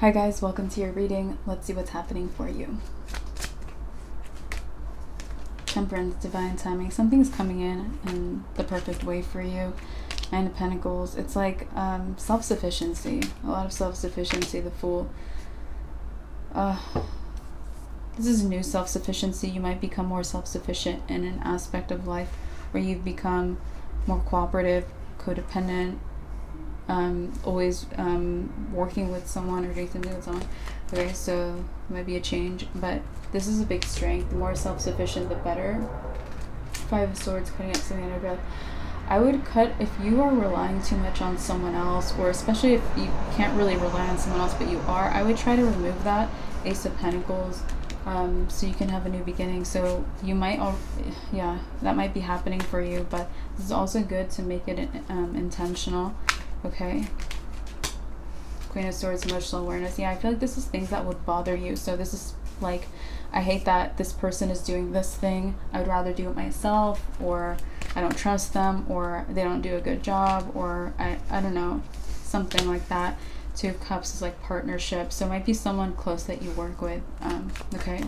Hi guys, welcome to your reading. Let's see what's happening for you. Temperance, divine timing. Something's coming in the perfect way for you. Nine of Pentacles. It's like self-sufficiency. A lot of self-sufficiency. The Fool. This is new self-sufficiency. You might become more self-sufficient in an aspect of life where you've become more cooperative, codependent, always working with someone or doing something with someone. Okay, so it might be a change, but this is a big strength. The more self-sufficient, the better. Five of Swords, cutting out something under breath. I would cut if you are relying too much on someone else, or especially if you can't really rely on someone else, but you are. I would try to remove that. Ace of Pentacles, so you can have a new beginning. So you might, that might be happening for you, but this is also good to make it intentional. Okay. Queen of Swords, emotional awareness. Yeah, I feel like this is things that would bother you. So this is like, I hate that this person is doing this thing. I'd rather do it myself, or I don't trust them, or they don't do a good job, or I don't know, something like that. Two of Cups is like partnership. So it might be someone close that you work with. Okay.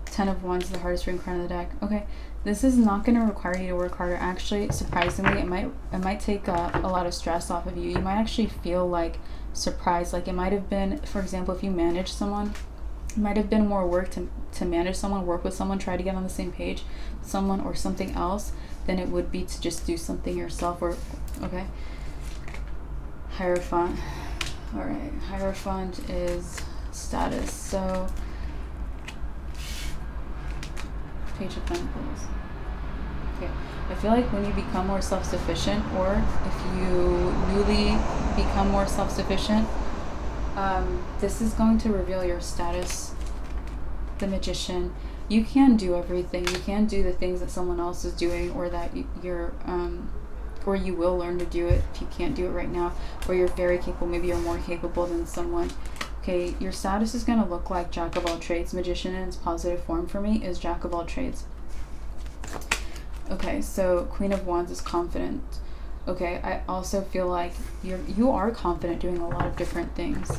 Ten of Wands, the hardest ring card of the deck. Okay. This is not going to require you to work harder. Actually, surprisingly, it might take a lot of stress off of you. You might actually feel like surprised. Like it might have been, for example, if you manage someone, it might have been more work to manage someone, work with someone, try to get on the same page with someone or something else than it would be to just do something yourself. Or okay. Hierophant. All right. Hierophant is status. So Page of Pentacles. Okay, I feel like when you become more self-sufficient, or if you newly become more self-sufficient, this is going to reveal your status. The Magician. You can do everything. You can do the things that someone else is doing, or that you're, or you will learn to do it if you can't do it right now, or you're very capable. Maybe you're more capable than someone. Okay, your status is going to look like Jack of all trades. Magician in its positive form for me is Jack of all trades. Okay, so Queen of Wands is confident. Okay, I also feel like you are confident doing a lot of different things.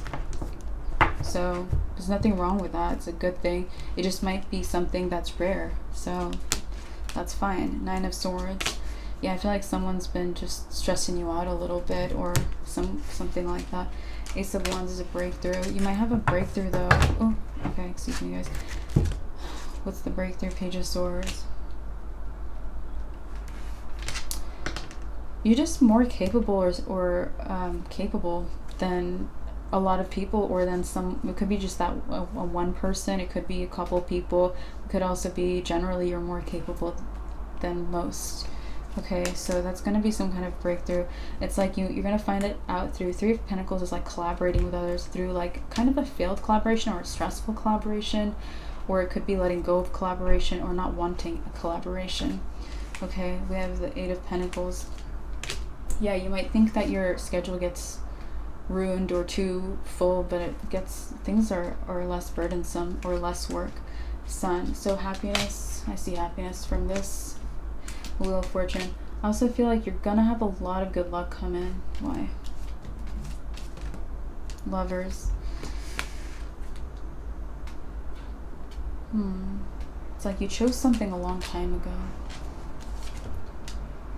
So there's nothing wrong with that. It's a good thing. It just might be something that's rare. So that's fine. Nine of Swords. Yeah, I feel like someone's been just stressing you out a little bit, or something like that. Ace of Wands is a breakthrough. You might have a breakthrough though. Oh, okay, excuse me guys. What's the breakthrough? Page of Swords. You're just more capable or capable than a lot of people, or than some. It could be just that one person. It could be a couple people. It could also be generally you're more capable than most. Okay, so that's going to be some kind of breakthrough. It's like you're going to find it out through Three of Pentacles is like collaborating with others through like kind of a failed collaboration or a stressful collaboration, or it could be letting go of collaboration or not wanting a collaboration. Okay, we have the Eight of Pentacles. Yeah, you might think that your schedule gets ruined or too full, but it gets, things are less burdensome or less work. Sun. So happiness, I see happiness from this. Wheel of Fortune. I also feel like you're gonna have a lot of good luck come in. Why? Lovers. It's like you chose something a long time ago.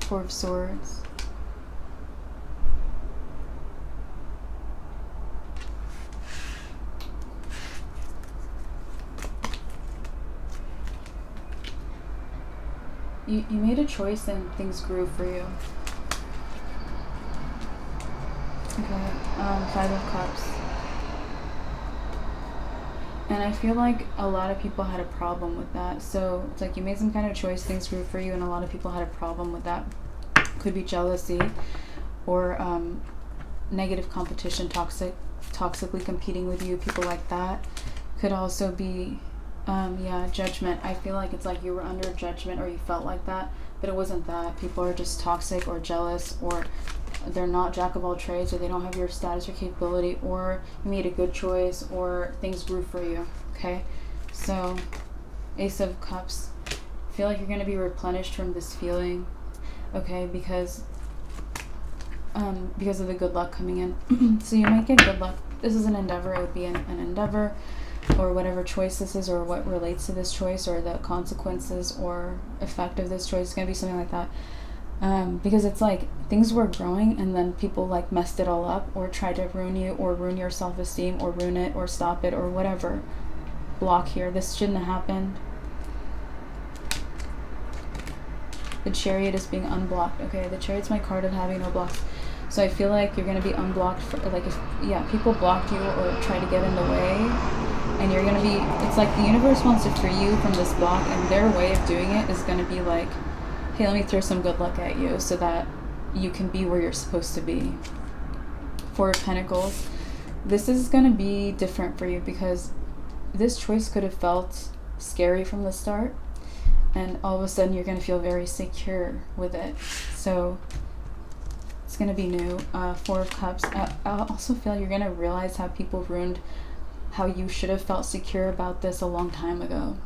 Four of Swords. You made a choice and things grew for you. Okay, Five of Cups. And I feel like a lot of people had a problem with that. So it's like you made some kind of choice, things grew for you, and a lot of people had a problem with that. Could be jealousy, or negative competition, toxically competing with you, people like that. Could also be judgment. I feel like it's like you were under judgment, or you felt like that, but it wasn't that. People are just toxic or jealous, or they're not Jack of all trades, or they don't have your status or capability, or you made a good choice, or things grew for you. Okay, so Ace of Cups. I feel like you're going to be replenished from this feeling. Okay, because of the good luck coming in. So you might get good luck this is an endeavor, it would be an endeavor, or whatever choice this is, or what relates to this choice, or the consequences or effect of this choice. It's going to be something like that. Because it's like things were growing and then people like messed it all up, or tried to ruin you, or ruin your self-esteem, or ruin it, or stop it, or whatever. Block here. This shouldn't have happened. The Chariot is being unblocked. Okay, the Chariot's my card of having no blocks. So I feel like you're going to be unblocked for, like, if, yeah, people blocked you or try to get in the way, and you're going to be, it's like the universe wants to free you from this block, and their way of doing it is going to be like, hey, let me throw some good luck at you so that you can be where you're supposed to be. Four of Pentacles. This is going to be different for you because this choice could have felt scary from the start, and all of a sudden you're going to feel very secure with it. So it's going to be new. Four of Cups. I also feel you're going to realize how people ruined how you should have felt secure about this a long time ago.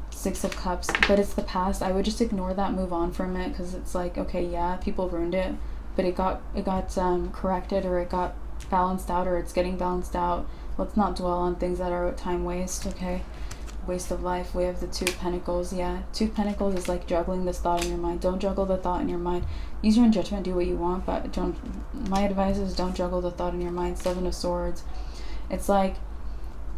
Six of Cups. But it's the past. I would just ignore that, move on from it, because it's like, okay, yeah, people ruined it, but it got corrected, or it got balanced out, or it's getting balanced out. Let's not dwell on things that are time waste, okay? Waste of life. We have the Two of Pentacles. Yeah, Two of Pentacles is like juggling this thought in your mind. Don't juggle the thought in your mind. Use your own judgment, do what you want, but don't, my advice is don't juggle the thought in your mind. Seven of Swords. It's like,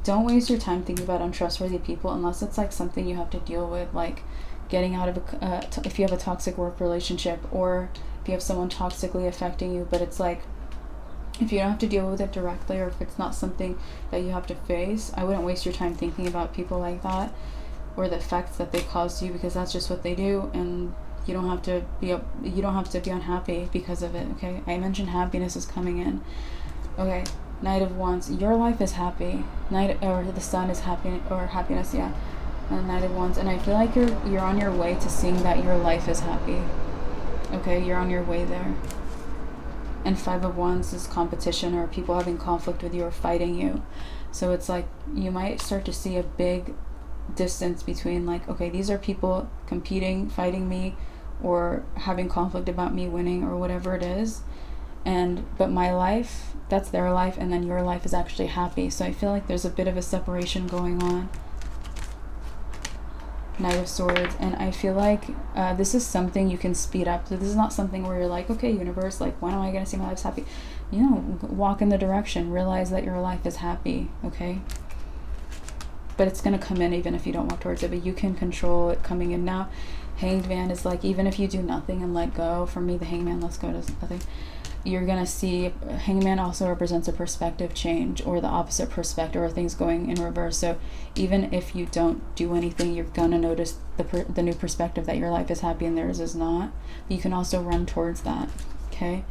don't waste your time thinking about untrustworthy people unless it's like something you have to deal with, like getting out of if you have a toxic work relationship, or if you have someone toxically affecting you. But it's like, if you don't have to deal with it directly, or if it's not something that you have to face, I wouldn't waste your time thinking about people like that, or the effects that they cause you, because that's just what they do, and you don't have to be unhappy because of it, okay? I mentioned happiness is coming in. Okay, Knight of Wands. Your life is happy. The Sun is happy, or happiness, yeah. And Knight of Wands. And I feel like you're on your way to seeing that your life is happy. Okay, you're on your way there. And Five of Wands is competition, or people having conflict with you or fighting you. So it's like you might start to see a big distance between, like, okay, these are people competing, fighting me, or having conflict about me winning, or whatever it is. But my life, that's their life, and then your life is actually happy. So I feel like there's a bit of a separation going on. Knight of Swords. And I feel like this is something you can speed up. So this is not something where you're like, okay, universe, like, when am I going to see my life's happy? You know, walk in the direction. Realize that your life is happy, okay? But it's going to come in even if you don't walk towards it. But you can control it coming in now. Hanged Man is like, even if you do nothing and let go. For me, the Hangman, let's go to nothing. You're going to see, Hangman also represents a perspective change, or the opposite perspective, or things going in reverse. So even if you don't do anything, you're going to notice the new perspective, that your life is happy and theirs is not. But you can also run towards that, okay?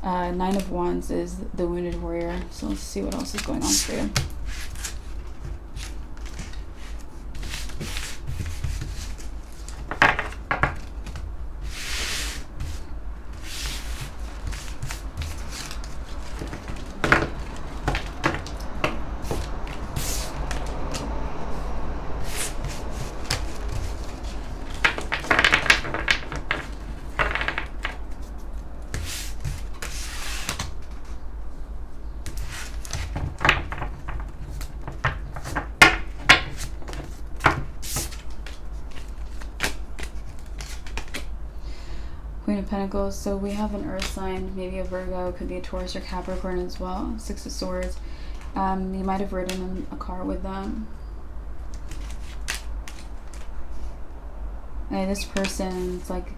Nine of Wands is the Wounded Warrior. So let's see what else is going on for you. Queen of Pentacles. So we have an earth sign, maybe a Virgo, could be a Taurus or Capricorn as well. Six of Swords. You might have ridden in a car with them. And this person, it's like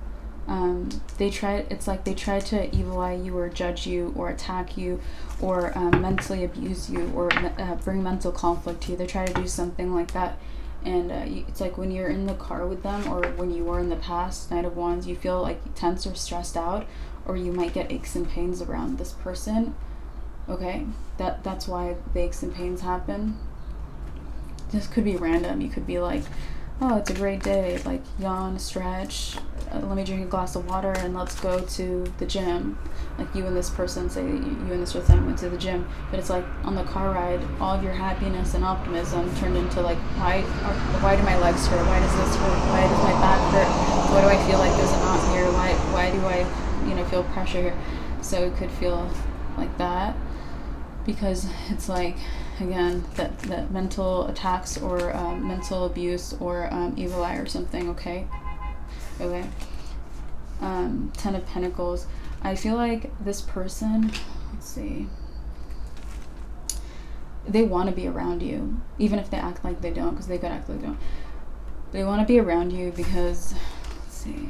they tried to evil eye you, or judge you, or attack you, or mentally abuse you, or bring mental conflict to you. They try to do something like that. And it's like when you're in the car with them, or when you were in the past, Knight of Wands, you feel like tense or stressed out, or you might get aches and pains around this person. Okay, that's why the aches and pains happen. This could be random. You could be like, oh, it's a great day, like yawn, stretch, let me drink a glass of water, and let's go to the gym. Like you and this person, say you and this person went to the gym, but it's like on the car ride, all of your happiness and optimism turned into like, why do my legs hurt? Why does this hurt? Why does my back hurt? Why do I feel like there's a knot here? Why do I, feel pressure here? So it could feel like that, because it's like, again, that mental attacks or mental abuse or evil eye or something. Okay. 10 of Pentacles. I feel like this person, let's see, they want to be around you, even if they act like they don't, because they could act like they don't. They want to be around you because, let's see,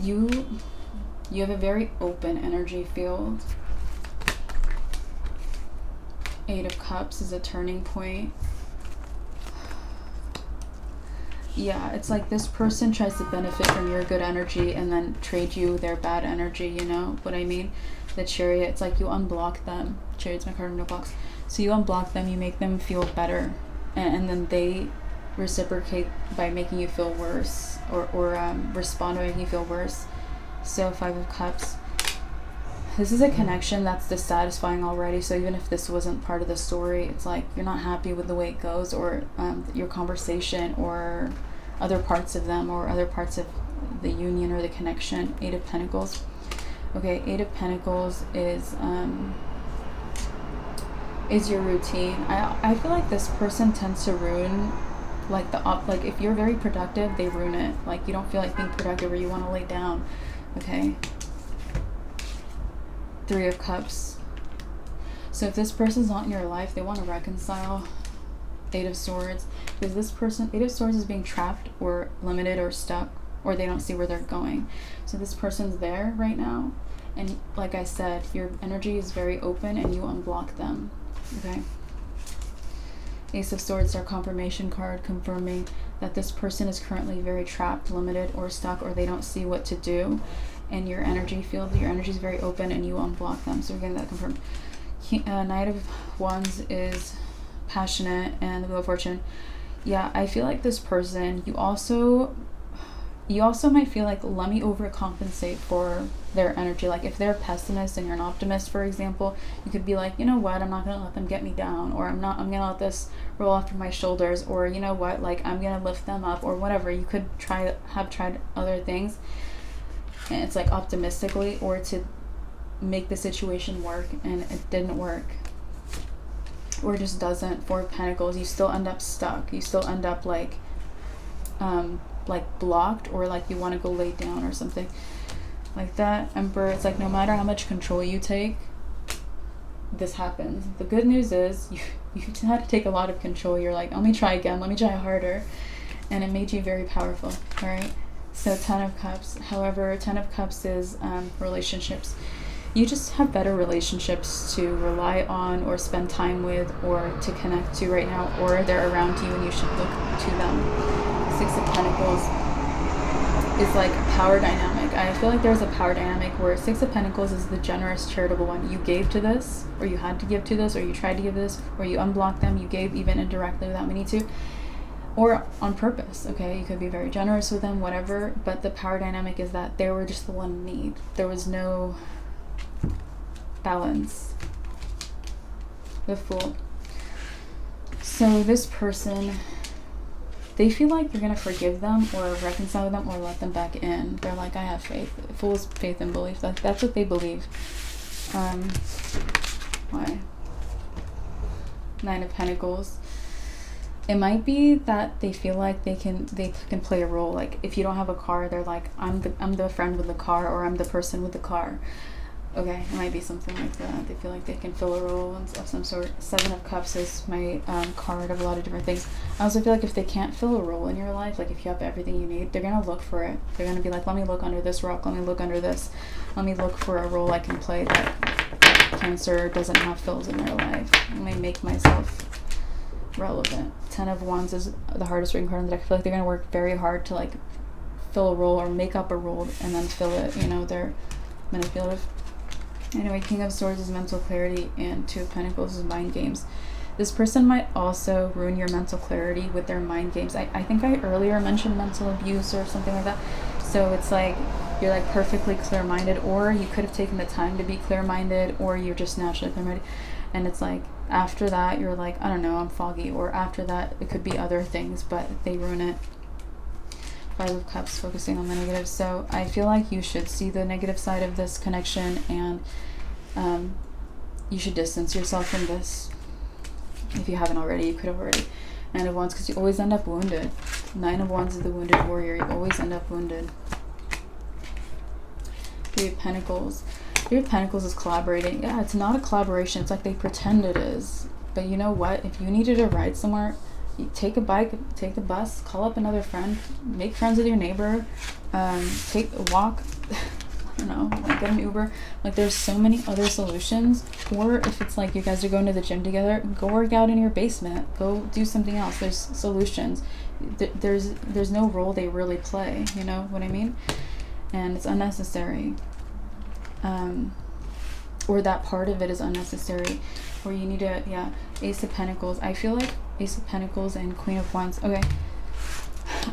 you have a very open energy field. 8 of Cups is a turning point. Yeah, it's like this person tries to benefit from your good energy and then trade you their bad energy, you know what I mean? The Chariot, it's like you unblock them. Chariot's my card in no box. So you unblock them, you make them feel better, and then they reciprocate by making you feel worse, or respond by making you feel worse. So 5 of Cups. This is a connection that's dissatisfying already, so even if this wasn't part of the story, it's like you're not happy with the way it goes, or your conversation, or other parts of them, or other parts of the union or the connection. 8 of Pentacles. Okay, 8 of Pentacles is your routine. I feel like this person tends to ruin, like like if you're very productive, they ruin it. Like you don't feel like being productive, or you want to lay down. Okay. 3 of Cups. So if this person's not in your life, they want to reconcile. 8 of Swords. Because this person, 8 of Swords, is being trapped or limited or stuck, or they don't see where they're going. So this person's there right now, and like I said, your energy is very open and you unblock them. Okay. Ace of Swords, our confirmation card, confirming that this person is currently very trapped, limited, or stuck, or they don't see what to do. And your energy field, your energy is very open and you unblock them. So we're getting that confirmed. Knight of Wands is passionate, and the Wheel of Fortune. Yeah, I feel like this person, you also might feel like, let me overcompensate for their energy. Like if they're a pessimist and you're an optimist, for example, you could be like, you know what, I'm not gonna let them get me down, or I'm gonna let this roll off of my shoulders, or you know what, like I'm gonna lift them up, or whatever. You could have tried other things, and it's like optimistically, or to make the situation work, and it didn't work, or it just doesn't. 4 of Pentacles, you still end up stuck. You still end up like blocked, or like you want to go lay down or something like that. Emperor, it's like no matter how much control you take, this happens. The good news is you had to take a lot of control. You're like, let me try again, let me try harder, and it made you very powerful. All right. So 10 of Cups. However, 10 of Cups is relationships. You just have better relationships to rely on, or spend time with, or to connect to right now, or they're around you and you should look to them. 6 of Pentacles is like a power dynamic. I feel like there's a power dynamic where 6 of Pentacles is the generous, charitable one. You gave to this, or you had to give to this, or you tried to give this, or you unblocked them, you gave even indirectly without meaning to, or on purpose. Okay, you could be very generous with them, whatever, but the power dynamic is that they were just the one in need. There was no balance. The Fool. So this person, they feel like you're gonna forgive them or reconcile with them or let them back in. They're like, I have faith. Fool's faith and belief. That's what they believe. Why? 9 of Pentacles. It might be that they feel like they can play a role. Like if you don't have a car, they're like, I'm the friend with the car, or I'm the person with the car. Okay, it might be something like that. They feel like they can fill a role of some sort. 7 of Cups is my card of a lot of different things. I also feel like if they can't fill a role in your life, like if you have everything you need, they're gonna look for it. They're gonna be like, let me look under this rock, let me look under this, let me look for a role I can play that Cancer doesn't have fills in their life. Let me make myself relevant. 10 of Wands is the hardest ring card in the deck. I feel like they're gonna work very hard to like fill a role or make up a role and then fill it. You know, they're manipulative. Anyway, King of Swords is mental clarity, and 2 of Pentacles is mind games. This person might also ruin your mental clarity with their mind games. I think I earlier mentioned mental abuse or something like that. So it's like you're like perfectly clear-minded, or you could have taken the time to be clear-minded, or you're just naturally clear-minded. And it's like after that, you're like, I don't know, I'm foggy. Or after that, it could be other things, but they ruin it. Five of Cups, focusing on the negative. So I feel like you should see the negative side of this connection, and you should distance yourself from this. If you haven't already, you could have already. Nine of Wands, because you always end up wounded. Nine of Wands is the wounded warrior. You always end up wounded. Three of Pentacles. Three of Pentacles is collaborating. Yeah, it's not a collaboration. It's like they pretend it is. But you know what? If you needed a ride somewhere, you take a bike, take the bus, call up another friend, make friends with your neighbor, take a walk, I don't know, like get an Uber. Like there's so many other solutions. Or if it's like you guys are going to the gym together, go work out in your basement, go do something else. There's solutions. There's no role they really play, you know what I mean? And it's unnecessary. Or that part of it is unnecessary, or you need to, yeah. Ace of Pentacles. I feel like Ace of Pentacles and Queen of Wands. Okay,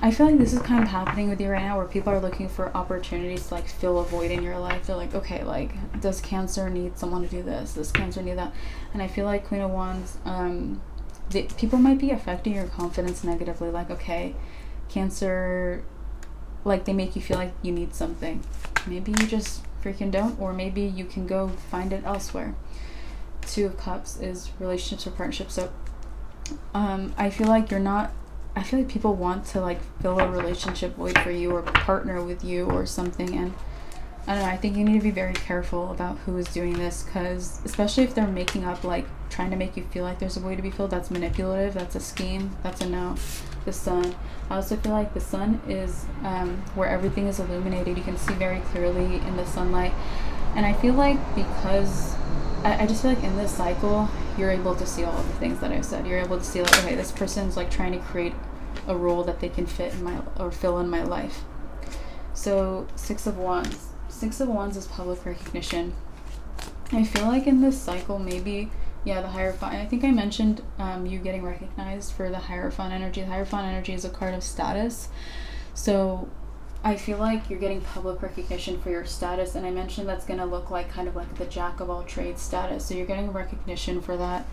I feel like this is kind of happening with you right now, where people are looking for opportunities to like fill a void in your life. They're like, okay, like, does Cancer need someone to do this? Does Cancer need that? And I feel like Queen of Wands, people might be affecting your confidence negatively. Like, okay, Cancer, like they make you feel like you need something. Maybe you just freaking don't, or maybe you can go find it elsewhere. Two of Cups is relationships or partnerships. So I feel like I feel like people want to like fill a relationship void for you, or partner with you or something, and I don't know, I think you need to be very careful about who is doing this, because especially if they're making up, like trying to make you feel like there's a void to be filled, that's manipulative, that's a scheme, that's a no. The Sun. I also feel like the Sun is where everything is illuminated. You can see very clearly in the sunlight, and I feel like because I just feel like in this cycle you're able to see all of the things that I said. You're able to see like, okay, this person's like trying to create a role that they can fit in my, or fill in my life. So Six of Wands. Six of Wands is public recognition. I feel like in this cycle, maybe, yeah, the Hierophant. I think I mentioned you getting recognized for the Hierophant energy. The Hierophant energy is a card of status. So I feel like you're getting public recognition for your status, and I mentioned that's going to look like kind of like the jack of all trades status. So you're getting recognition for that.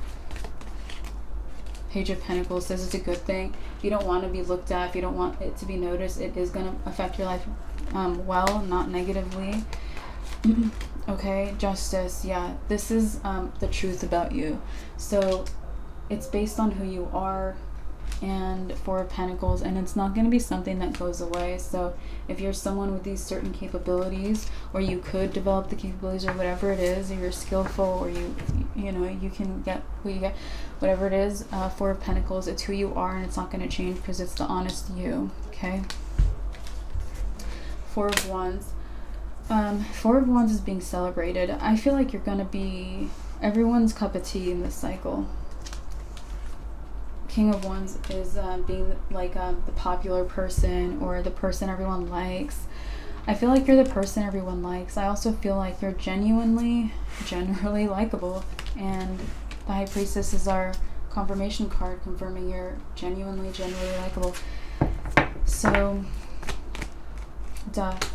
Page of Pentacles says it's a good thing. If you don't want to be looked at, if you don't want it to be noticed, it is going to affect your life well, not negatively. Okay, Justice. Yeah, this is the truth about you. So it's based on who you are. And Four of Pentacles, and it's not going to be something that goes away. So if you're someone with these certain capabilities, or you could develop the capabilities, or whatever it is, or you're skillful, or you know, you can get what you get, whatever it is, Four of Pentacles, it's who you are, and it's not going to change because it's the honest you. Okay. Four of Wands. Four of Wands is being celebrated. I feel like you're going to be everyone's cup of tea in this cycle. King of Wands is being like the popular person, or the person everyone likes. I feel like you're the person everyone likes. I also feel like you're generally likable, and the High Priestess is our confirmation card, confirming you're generally likable. So, Death.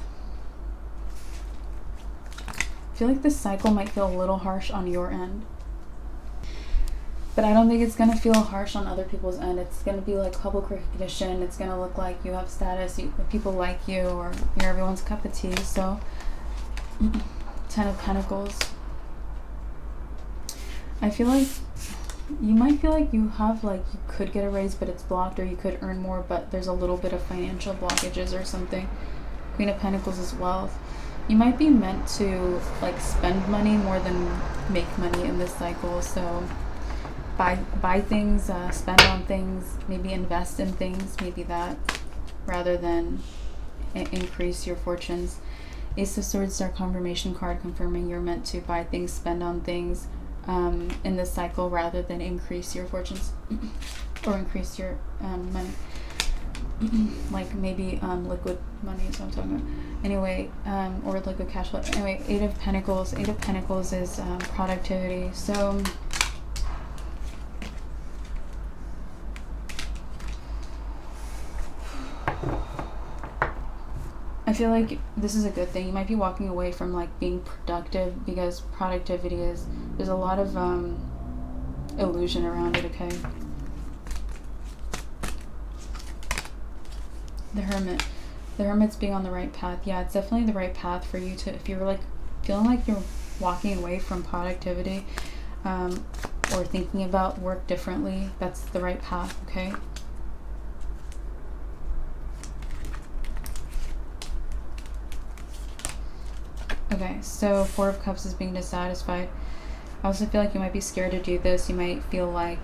I feel like this cycle might feel a little harsh on your end, but I don't think it's going to feel harsh on other people's end. It's going to be like public recognition. It's going to look like you have status, people like you, or you're everyone's cup of tea. So, Ten of Pentacles. I feel like you might feel like you have, like, you could get a raise, but it's blocked, or you could earn more, but there's a little bit of financial blockages or something. Queen of Pentacles is wealth. You might be meant to, like, spend money more than make money in this cycle. So, buy things, spend on things, maybe invest in things, maybe that, rather than increase your fortunes. Ace of Swords is our confirmation card, confirming you're meant to buy things, spend on things in this cycle, rather than increase your fortunes or increase your money. Like maybe liquid money is what I'm talking about. Anyway, or liquid cash flow. Anyway, Eight of Pentacles. Eight of Pentacles is productivity. So I feel like this is a good thing. You might be walking away from like being productive, because productivity is, there's a lot of illusion around it. Okay. The Hermit. The Hermit's being on the right path. Yeah, it's definitely the right path for you to, if you're like feeling like you're walking away from productivity, or thinking about work differently, that's the right path, okay? Okay, so Four of Cups is being dissatisfied. I also feel like you might be scared to do this. You might feel like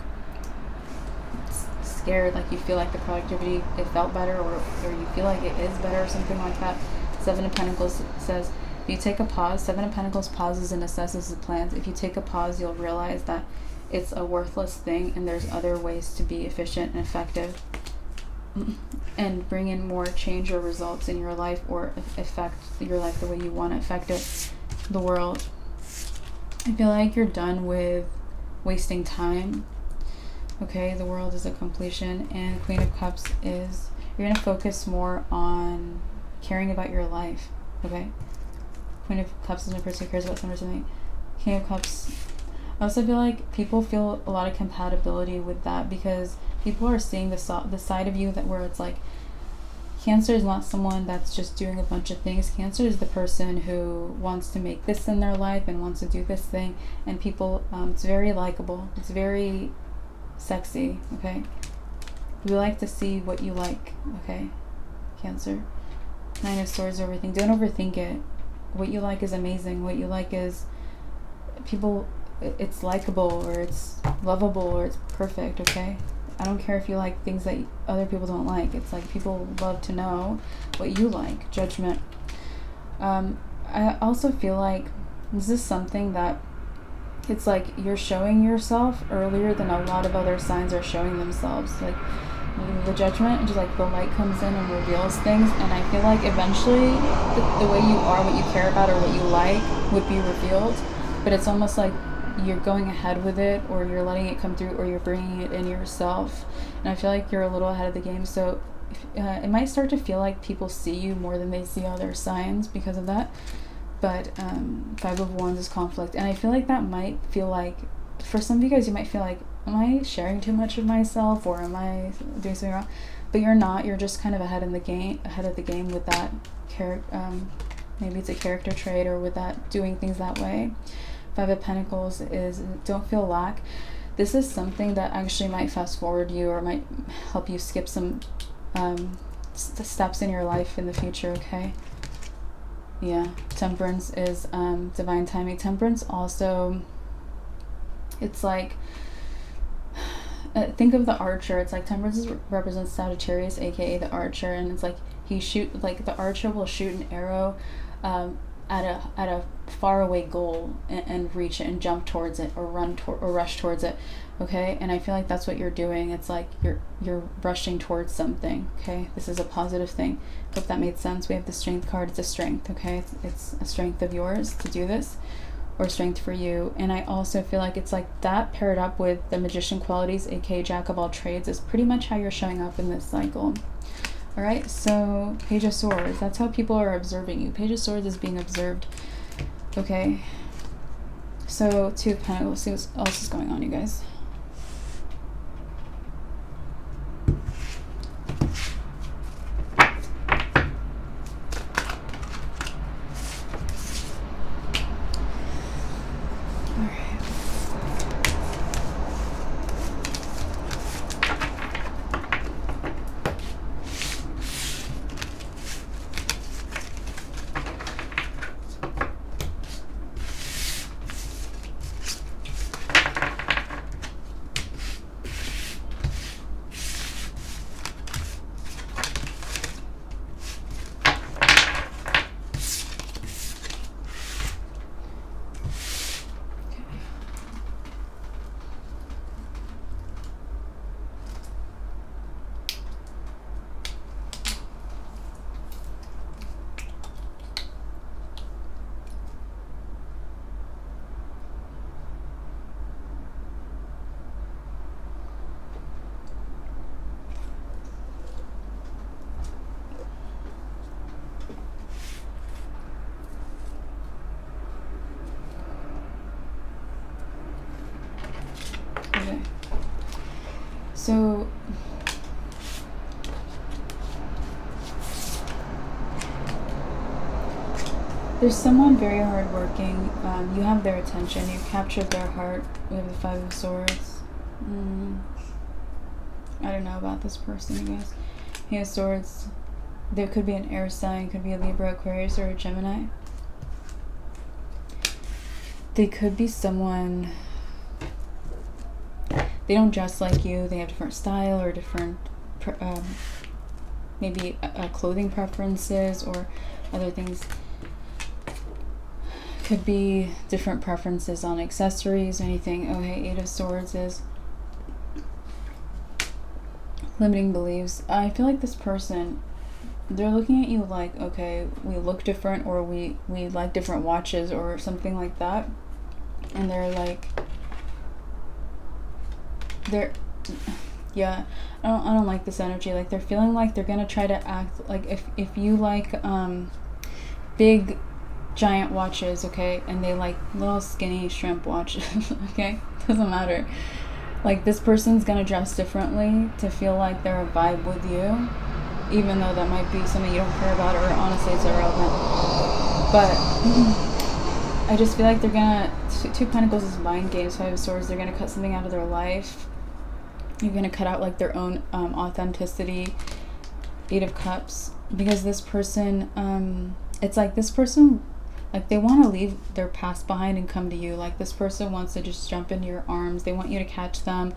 scared, like you feel like the productivity, it felt better, or you feel like it is better or something like that. Seven of Pentacles says, if you take a pause, Seven of Pentacles pauses and assesses the plans. If you take a pause, you'll realize that it's a worthless thing and there's other ways to be efficient and effective and bring in more change or results in your life, or affect your life the way you want to affect it, the world. I feel like you're done with wasting time. Okay, the world is a completion, and Queen of Cups is, you're going to focus more on caring about your life, okay? Queen of Cups is a person who cares about something. King of Cups, I also feel like people feel a lot of compatibility with that, because people are seeing the side of you that where it's like, Cancer is not someone that's just doing a bunch of things. Cancer is the person who wants to make this in their life and wants to do this thing, and people, it's very likable, it's very sexy, okay? We like to see what you like, okay, Cancer? Nine of Swords, everything. Don't overthink it. What you like is amazing. What you like is people, it's likable, or it's lovable, or it's perfect, okay? I don't care if you like things that other people don't like. It's like people love to know what you like. Judgment. I also feel like this is something that it's like you're showing yourself earlier than a lot of other signs are showing themselves. Like the Judgment, just like the light comes in and reveals things, and I feel like eventually the way you are, what you care about, or what you like would be revealed, but it's almost like you're going ahead with it, or you're letting it come through, or you're bringing it in yourself. And I feel like you're a little ahead of the game, so it might start to feel like people see you more than they see other signs because of that. But Five of Wands is conflict, and I feel like that might feel like, for some of you guys, you might feel like, am I sharing too much of myself, or am I doing something wrong? But you're not. You're just kind of ahead of the game with that maybe it's a character trait, or with that doing things that way. Five of Pentacles is don't feel lack. This is something that actually might fast forward you, or might help you skip some steps in your life in the future, okay? Yeah. Temperance is divine timing. Temperance also, it's like, think of the archer. It's like Temperance represents Sagittarius, aka the archer, and it's like the archer will shoot an arrow at a faraway goal and reach it and jump towards it, or or rush towards it, okay? And I feel like that's what you're doing. It's like you're rushing towards something, okay? This is a positive thing. Hope that made sense. We have the Strength card. It's a strength, okay? It's a strength of yours to do this, or strength for you. And I also feel like it's like that paired up with the Magician qualities, aka Jack of all trades, is pretty much how you're showing up in this cycle. All right, so Page of Swords, that's how people are observing you. Page of Swords is being observed, okay? So Two of Pentacles, see what else is going on, you guys. Okay. So There's someone very hardworking. You have their attention. You captured their heart. We have the Five of Swords. I don't know about this person, you guys. He has Swords. There could be an air sign. Could be a Libra, Aquarius, or a Gemini. They could be someone... They don't dress like you. They have different style or different... maybe clothing preferences or other things. Could be different preferences on accessories or anything. Okay, Eight of Swords is limiting beliefs. I feel like this person, they're looking at you like, okay, we look different, or we like different watches or something like that. And they're like, yeah, I don't like this energy. Like, they're feeling like they're gonna try to act like, if you like big giant watches, okay, and they like little skinny shrimp watches, okay, doesn't matter. Like, this person's gonna dress differently to feel like they're a vibe with you, even though that might be something you don't care about, or honestly it's irrelevant. But I just feel like they're gonna, Two Pentacles is mind games, Five of Swords, they're gonna cut something out of their life. You're gonna cut out like their own authenticity. Eight of Cups, because this person, it's like this person, like, they want to leave their past behind and come to you. Like, this person wants to just jump into your arms. They want you to catch them,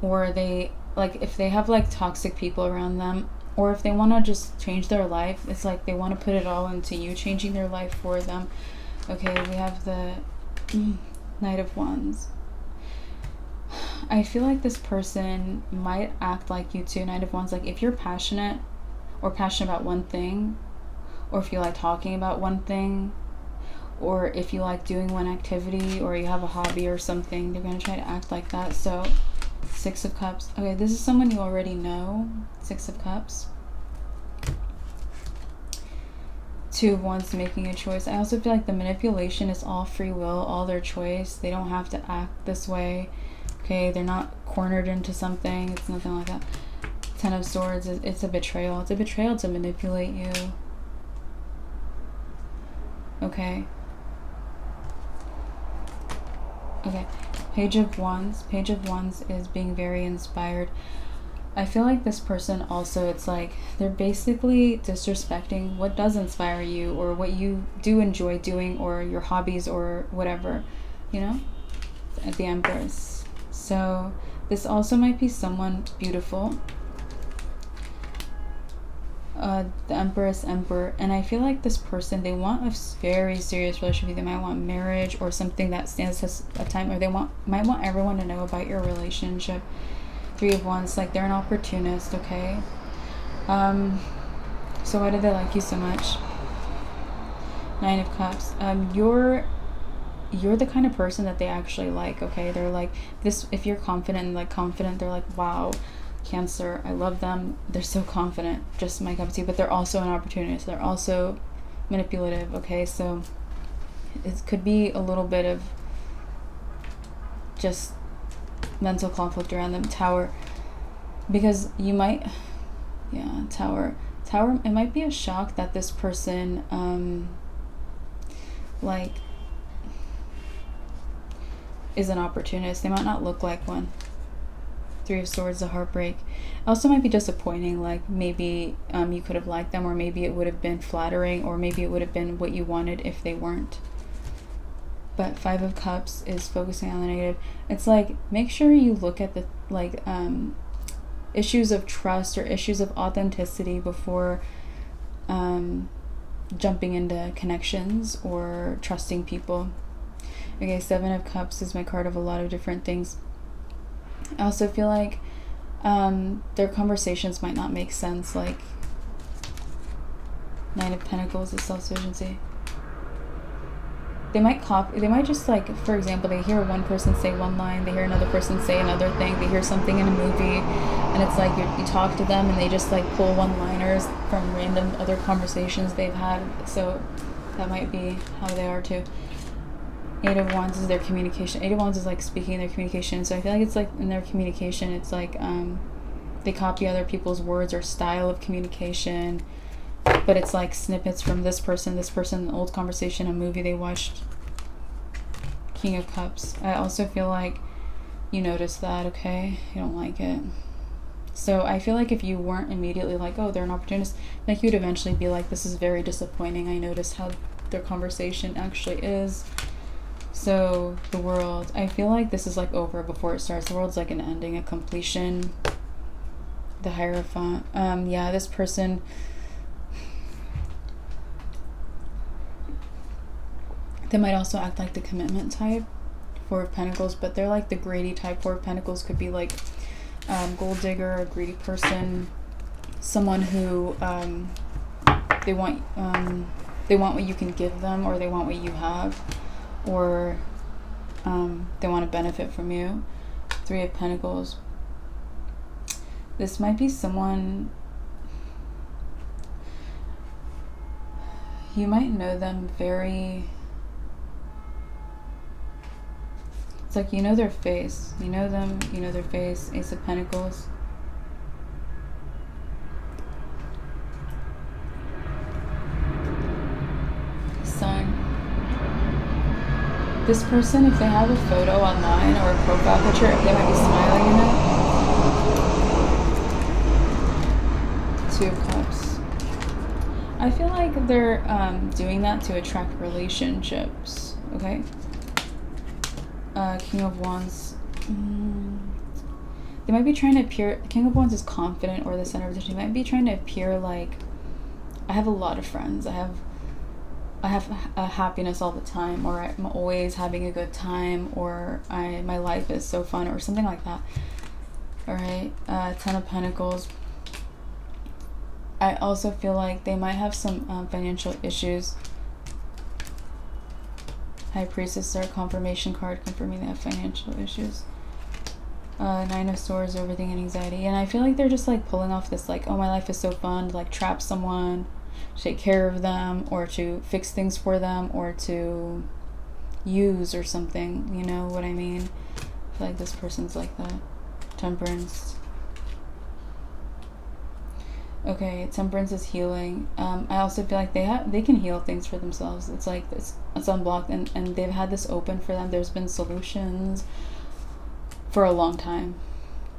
or they, like, if they have like toxic people around them, or if they want to just change their life, it's like they want to put it all into you, changing their life for them. Okay, we have the Knight of Wands. I feel like this person might act like you too. Knight of Wands, like, if you're passionate about one thing, or if you like talking about one thing, or if you like doing one activity, or you have a hobby or something, they're going to try to act like that. So, Six of Cups. Okay, this is someone you already know. Six of Cups. Two of Wands, making a choice. I also feel like the manipulation is all free will, all their choice. They don't have to act this way. Okay, they're not cornered into something. It's nothing like that. Ten of Swords, it's a betrayal. It's a betrayal to manipulate you. Okay. Okay. Page of Wands. Page of Wands is being very inspired. I feel like this person also, it's like they're basically disrespecting what does inspire you, or what you do enjoy doing, or your hobbies, or whatever, you know? At the Empress. So this also might be someone beautiful. The Empress, Emperor, and I feel like this person, they want a very serious relationship. They might want marriage or something that stands the time, or they might want everyone to know about your relationship. Three of Wands, like, they're an opportunist, okay? So why do they like you so much? Nine of Cups. You're the kind of person that they actually like, okay? They're like, this, if you're confident, they're like, wow, Cancer, I love them. They're so confident, just my cup of tea. But they're also an opportunist. They're also manipulative, okay? So it could be a little bit of just mental conflict around them. Tower, because you might, yeah, Tower, it might be a shock that this person, like, is an opportunist. They might not look like one. Three of Swords, a heartbreak. Also might be disappointing, like, maybe you could have liked them, or maybe it would have been flattering, or maybe it would have been what you wanted if they weren't. But Five of Cups is focusing on the negative. It's like, make sure you look at the, like, issues of trust or issues of authenticity before jumping into connections or trusting people. Okay, Seven of Cups is my card of a lot of different things. I also feel like their conversations might not make sense. Like, Nine of Pentacles is self-sufficiency. They might just, like, for example, they hear one person say one line, they hear another person say another thing, they hear something in a movie, and it's like you talk to them and they just, like, pull one-liners from random other conversations they've had. So that might be how they are too. Eight of Wands is their communication. Eight of Wands is, like, speaking their communication. So I feel like it's, like, in their communication, it's like they copy other people's words or style of communication. but it's like snippets from this person, an old conversation, a movie they watched. King of Cups. I also feel like you notice that, okay? You don't like it. So I feel like if you weren't immediately like, oh, they're an opportunist, like you would eventually be like, this is very disappointing. I noticed how their conversation actually is. So the World, I feel like this is like over before it starts. The World's like an ending, a completion. The Hierophant. Yeah, this person, they might also act like the commitment type, Four of Pentacles, but they're like the greedy type. Four of Pentacles could be like gold digger, a greedy person, someone who they want what you can give them, or they want what you have, or they want to benefit from you. Three of Pentacles. This might be someone, you might know them very, it's like you know their face. You know them, you know their face. Ace of Pentacles. Sun. This person, if they have a photo online or a profile picture, they might be smiling in it. Two of Cups. I feel like they're doing that to attract relationships, okay? King of Wands. They might be trying to appear, King of Wands is confident, or the center of attention. They might be trying to appear like, I have a lot of friends. I have a happiness all the time, or I'm always having a good time, or my life is so fun, or something like that. All right, Ten of Pentacles. I also feel like they might have some financial issues. High Priestess, our confirmation card, confirming they have financial issues. Nine of Swords, overthinking, anxiety. And I feel like they're just like pulling off this like, oh, my life is so fun, to like trap someone, to take care of them, or to fix things for them, or to use or something. You know what I mean? I feel like this person's like that. Temperance. Okay, Temperance is healing. I also feel like they can heal things for themselves. It's like it's unblocked, and they've had this open for them. There's been solutions for a long time.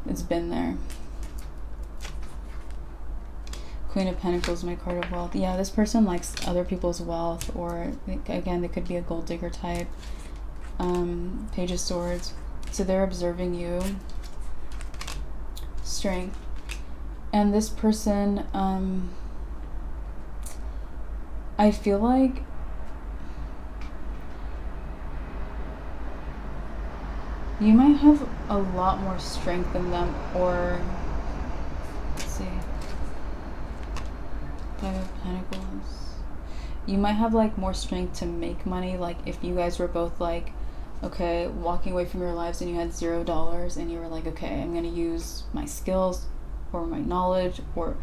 It's been there. Queen of Pentacles, my card of wealth. Yeah, this person likes other people's wealth, or again, they could be a gold digger type. Page of Swords. So they're observing you. Strength. And this person, I feel like you might have a lot more strength in them, or let's see, Five of Pentacles. You might have like more strength to make money. Like if you guys were both like, okay, walking away from your lives and you had $0 and you were like, okay, I'm gonna use my skills or my knowledge or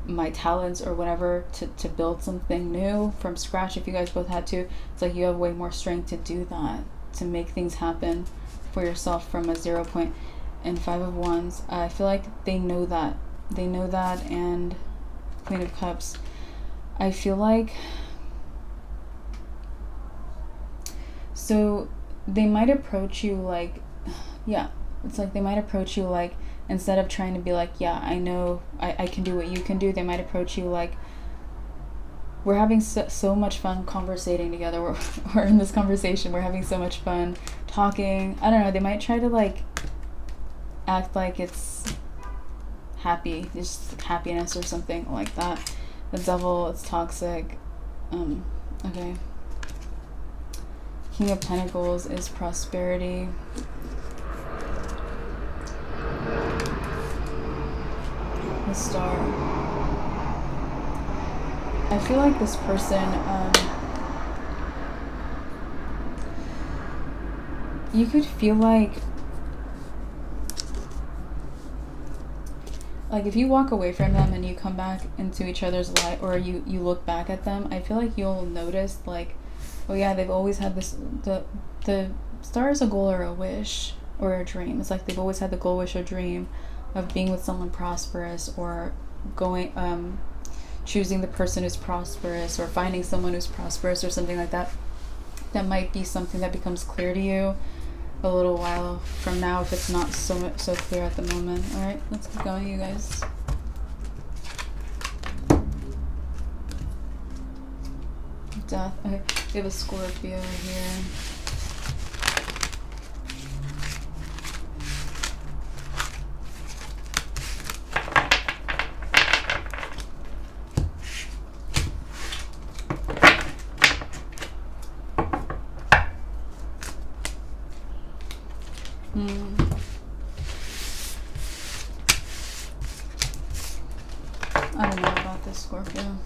my talents or whatever to build something new from scratch. If you guys both had to, it's like you have way more strength to do that, to make things happen for yourself from a 0 point. And Five of Wands, I feel like they know that. And Queen of Cups, I feel like, so they might approach you like, yeah, it's like they might approach you like, instead of trying to be like, yeah, I know I can do what you can do, they might approach you like, we're having so much fun conversating together. We're in this conversation. We're having so much fun talking. I don't know. They might try to like act like it's happy, just happiness or something like that. The Devil, it's toxic. Okay. King of Pentacles is prosperity. The Star. I feel like this person, you could feel like if you walk away from them and you come back into each other's life, or you look back at them, I feel like you'll notice like, oh yeah, they've always had this, the Star is a goal or a wish or a dream. It's like they've always had the goal, wish, or dream of being with someone prosperous, or going, choosing the person who's prosperous or finding someone who's prosperous or something like that. That might be something that becomes clear to you a little while from now if it's not so clear at the moment. All right, let's keep going, you guys. Death. Okay, we have a Scorpio here. I don't know about this Scorpio.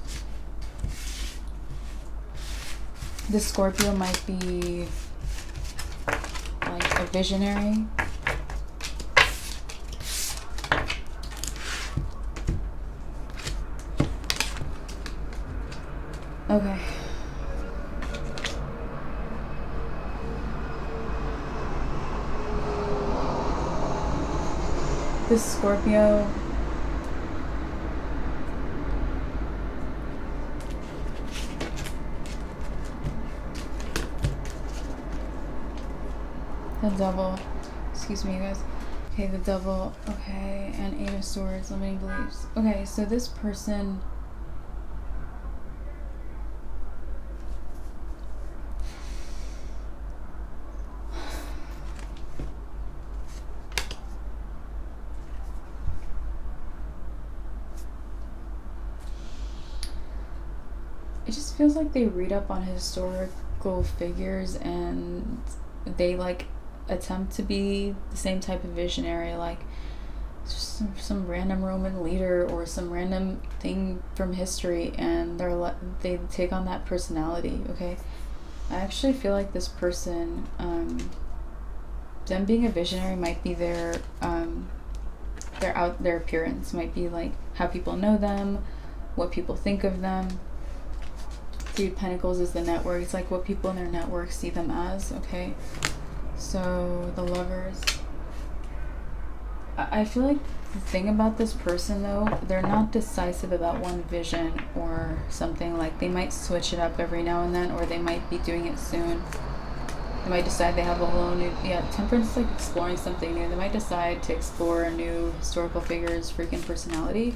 This Scorpio might be like a visionary. Okay. This Scorpio the Devil, excuse me, you guys. Okay, the Devil, okay, and Eight of Swords, limiting beliefs. Okay, so this person, it just feels like they read up on historical figures and they like attempt to be the same type of visionary, like just some random Roman leader or some random thing from history, and they take on that personality. Okay, I actually feel like this person, them being a visionary might be their appearance, might be like how people know them, what people think of them. Three of Pentacles is the network. It's like what people in their network see them as. Okay, so the Lovers. I feel like the thing about this person though, they're not decisive about one vision or something. Like they might switch it up every now and then, or they might be doing it soon. They might decide they have a whole new, Temperance is like exploring something new. They might decide to explore a new historical figure's freaking personality.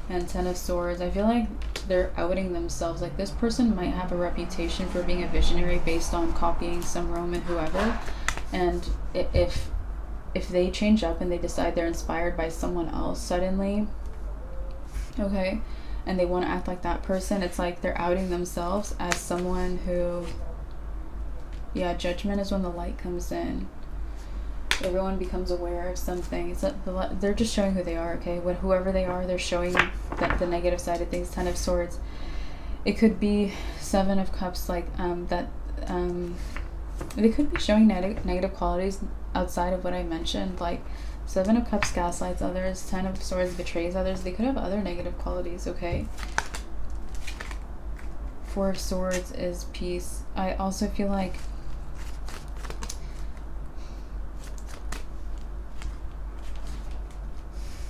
And Ten of Swords, I feel like they're outing themselves. Like this person might have a reputation for being a visionary based on copying some Roman whoever, and if they change up and they decide they're inspired by someone else suddenly, okay, and they want to act like that person, it's like they're outing themselves as someone who, Judgment is when the light comes in. Everyone becomes aware of something. It's like they're just showing who they are, okay? Whoever they are, they're showing that the negative side of things. Ten of Swords. It could be Seven of Cups, like they could be showing negative qualities outside of what I mentioned. Like Seven of Cups gaslights others. Ten of Swords betrays others. They could have other negative qualities, okay? Four of Swords is peace. I also feel like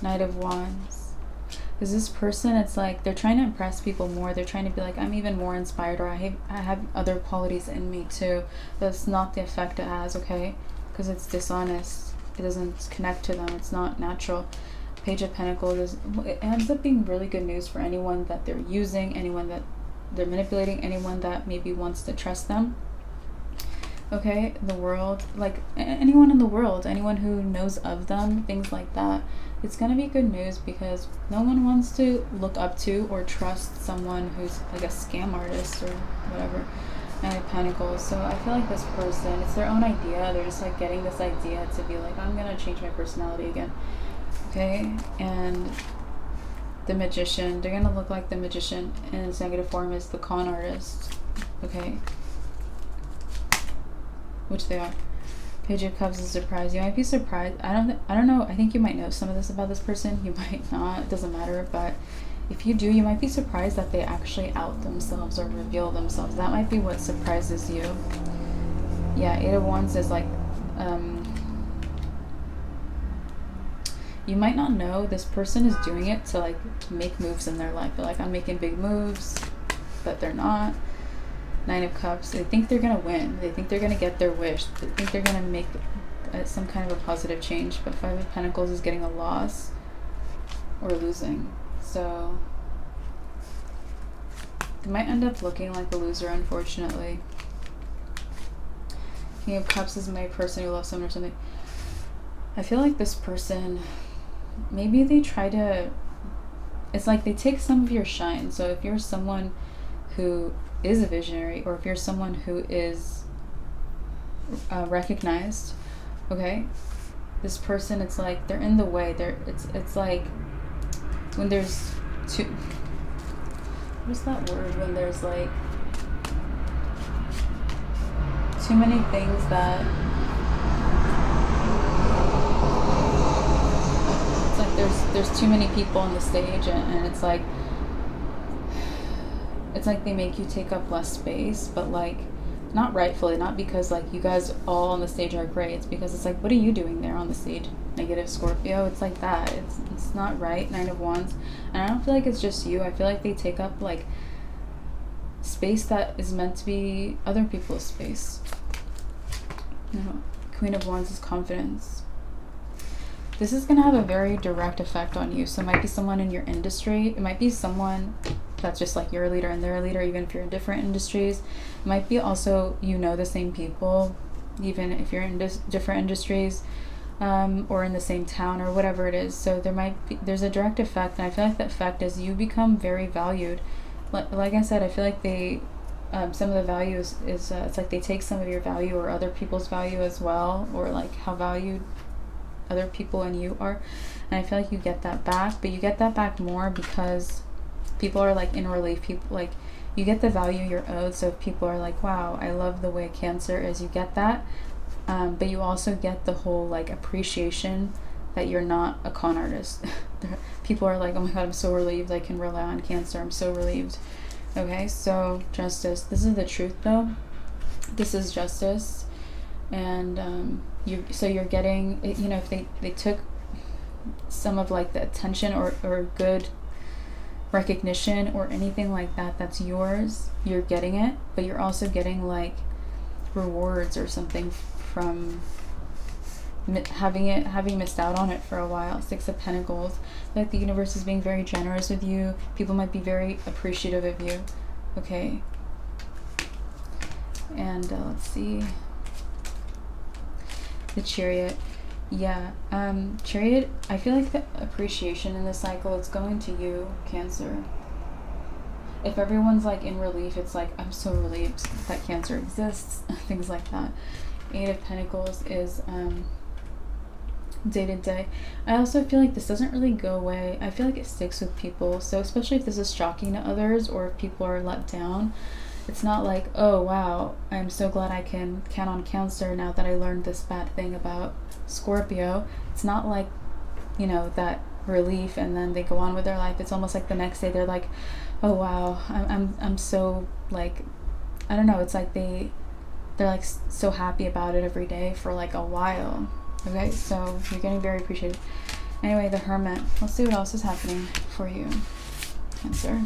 Knight of Wands. Because this person, it's like they're trying to impress people more. They're trying to be like, I'm even more inspired, or I have other qualities in me too. That's not the effect it has, okay? Because it's dishonest. It doesn't connect to them. It's not natural. Page of Pentacles, it ends up being really good news for anyone that they're using, anyone that they're manipulating, anyone that maybe wants to trust them. Okay, the World, like anyone in the world, anyone who knows of them, things like that. It's gonna be good news because no one wants to look up to or trust someone who's like a scam artist or whatever. Nine of Pentacles. So I feel like this person, it's their own idea. They're just like getting this idea to be like, I'm gonna change my personality again. Okay, and the Magician, they're gonna look like the Magician in its negative form is the con artist. Okay, which they are. Page of Cups is surprise. You might be surprised. I don't know. I think you might know some of this about this person. You might not. It doesn't matter. But if you do, you might be surprised that they actually out themselves or reveal themselves. That might be what surprises you. Yeah, Eight of Wands is like, you might not know this person is doing it to like make moves in their life. They're like, I'm making big moves, but they're not. 9 of Cups. They think they're gonna win. They think they're gonna get their wish. They think they're gonna make some kind of a positive change. But 5 of Pentacles is getting a loss or losing. So they might end up looking like a loser, unfortunately. King of Cups is my person who loves someone or something. I feel like this person, maybe they try to, it's like they take some of your shine. So if you're someone who is a visionary, or if you're someone who is recognized, okay, this person, it's like they're in the way. It's like when there's too, what's that word, when there's like too many things that, it's like there's too many people on the stage, and it's like they make you take up less space, but like not rightfully, not because like you guys all on the stage are great. It's because it's like, what are you doing there on the stage? Negative Scorpio. It's like that. It's not right. 9 of Wands. And I don't feel like it's just you. I feel like they take up like space that is meant to be other people's space. You know, Queen of Wands is confidence. This is going to have a very direct effect on you. So it might be someone in your industry. It might be someone that's just like you're a leader and they're a leader, even if you're in different industries. It might be also, you know, the same people, even if you're in different industries, or in the same town or whatever it is. So there's a direct effect, and I feel like the effect is you become very valued. Like I said, I feel like they, some of the values is, it's like they take some of your value or other people's value as well, or like how valued other people and you are. And I feel like you get that back, but you get that back more because people are like in relief. People like, you get the value you're owed. So if people are like, wow, I love the way Cancer is, you get that. But you also get the whole like appreciation that you're not a con artist. People are like, oh my god, I'm so relieved I can rely on Cancer. I'm so relieved. Okay, so Justice. This is the truth though. This is justice. And you're getting, you know, if they took some of like the attention or good recognition or anything like that that's yours, you're getting it, but you're also getting like rewards or something from having missed out on it for a while. 6 of Pentacles. Like the universe is being very generous with you. People might be very appreciative of you. Okay, and let's see, the Chariot. Yeah, Chariot, I feel like the appreciation in this cycle, it's going to you, Cancer. If everyone's like in relief, it's like, I'm so relieved that Cancer exists, things like that. 8 of Pentacles is day to day. I also feel like this doesn't really go away. I feel like it sticks with people. So especially if this is shocking to others, or if people are let down, it's not like, oh wow, I'm so glad I can count on Cancer now that I learned this bad thing about Scorpio. It's not like, you know, that relief and then they go on with their life. It's almost like the next day they're like, oh wow, I'm so like, I don't know, it's like they're like so happy about it every day for like a while. Okay, so you're getting very appreciated. Anyway, the Hermit. Let's see what else is happening for you, Cancer.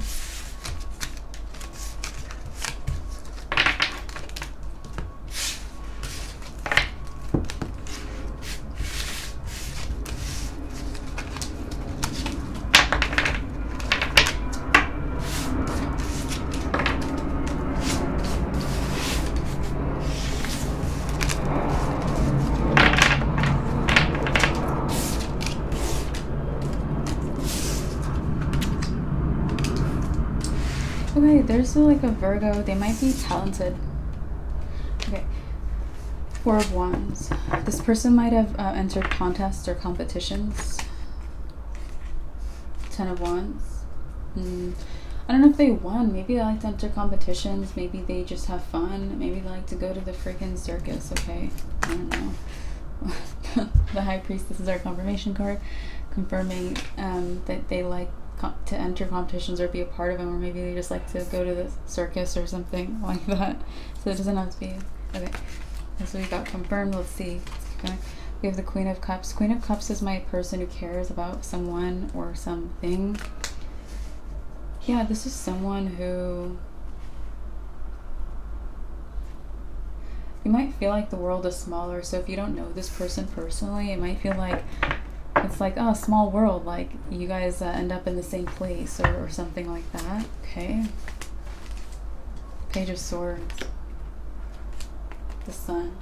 Okay, there's like a Virgo. They might be talented. Okay. 4 of Wands. This person might have entered contests or competitions. 10 of Wands. I don't know if they won. Maybe they like to enter competitions. Maybe they just have fun. Maybe they like to go to the freaking circus. Okay, I don't know. The High Priestess is our confirmation card, confirming that they like to enter competitions or be a part of them, or maybe they just like to go to the circus or something like that. So it doesn't have to be. Okay, so we got confirmed. Let's see. We have the Queen of Cups. Queen of Cups is my person who cares about someone or something. Yeah, this is someone who... You might feel like the world is smaller, so if you don't know this person personally, it might feel like it's like, oh, small world, like you guys end up in the same place or something like that. Okay. Page of Swords. The Sun.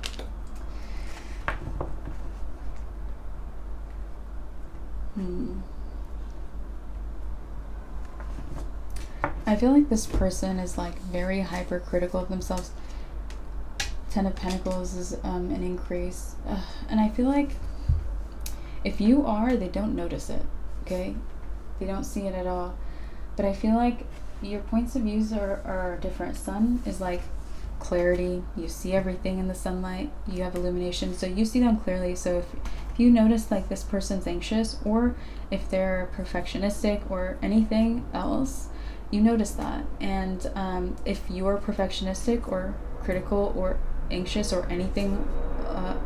I feel like this person is like very hypercritical of themselves. Ten of Pentacles is an increase. And I feel like if you are, they don't notice it, okay? They don't see it at all. But I feel like your points of views are different. Sun is like clarity. You see everything in the sunlight. You have illumination, so you see them clearly. So if you notice like this person's anxious, or if they're perfectionistic or anything else, you notice that. And if you're perfectionistic or critical or anxious or anything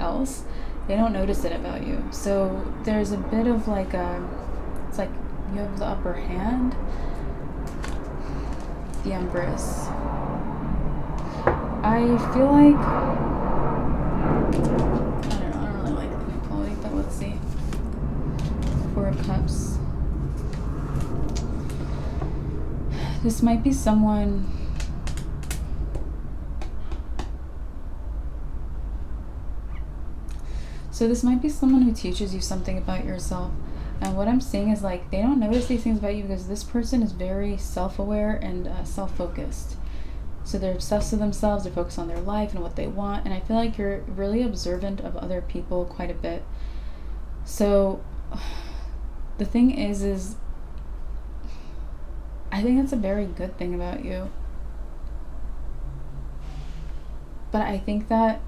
else, they don't notice it about you. So there's a bit of like it's like you have the upper hand. The Empress. I feel like I don't really like the new quality, but let's see. Four of Cups. This might be someone... So this might be someone who teaches you something about yourself. And what I'm seeing is like they don't notice these things about you because this person is very self-aware and self-focused. So they're obsessed with themselves, they're focused on their life and what they want. And I feel like you're really observant of other people quite a bit. So the thing is I think that's a very good thing about you. But I think that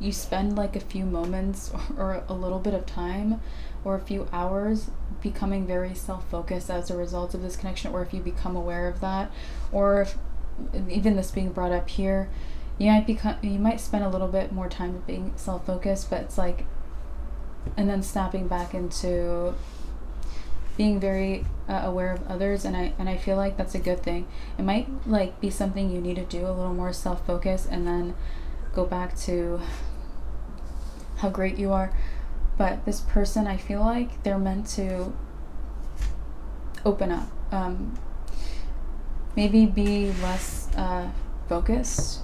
you spend like a few moments or a little bit of time or a few hours becoming very self-focused as a result of this connection, or if you become aware of that, or if even this being brought up here, you might spend a little bit more time being self-focused, but it's like, and then snapping back into being very aware of others, and I feel like that's a good thing. It might like be something you need to do, a little more self-focus, and then go back to how great you are. But this person, I feel like they're meant to open up, maybe be less focused.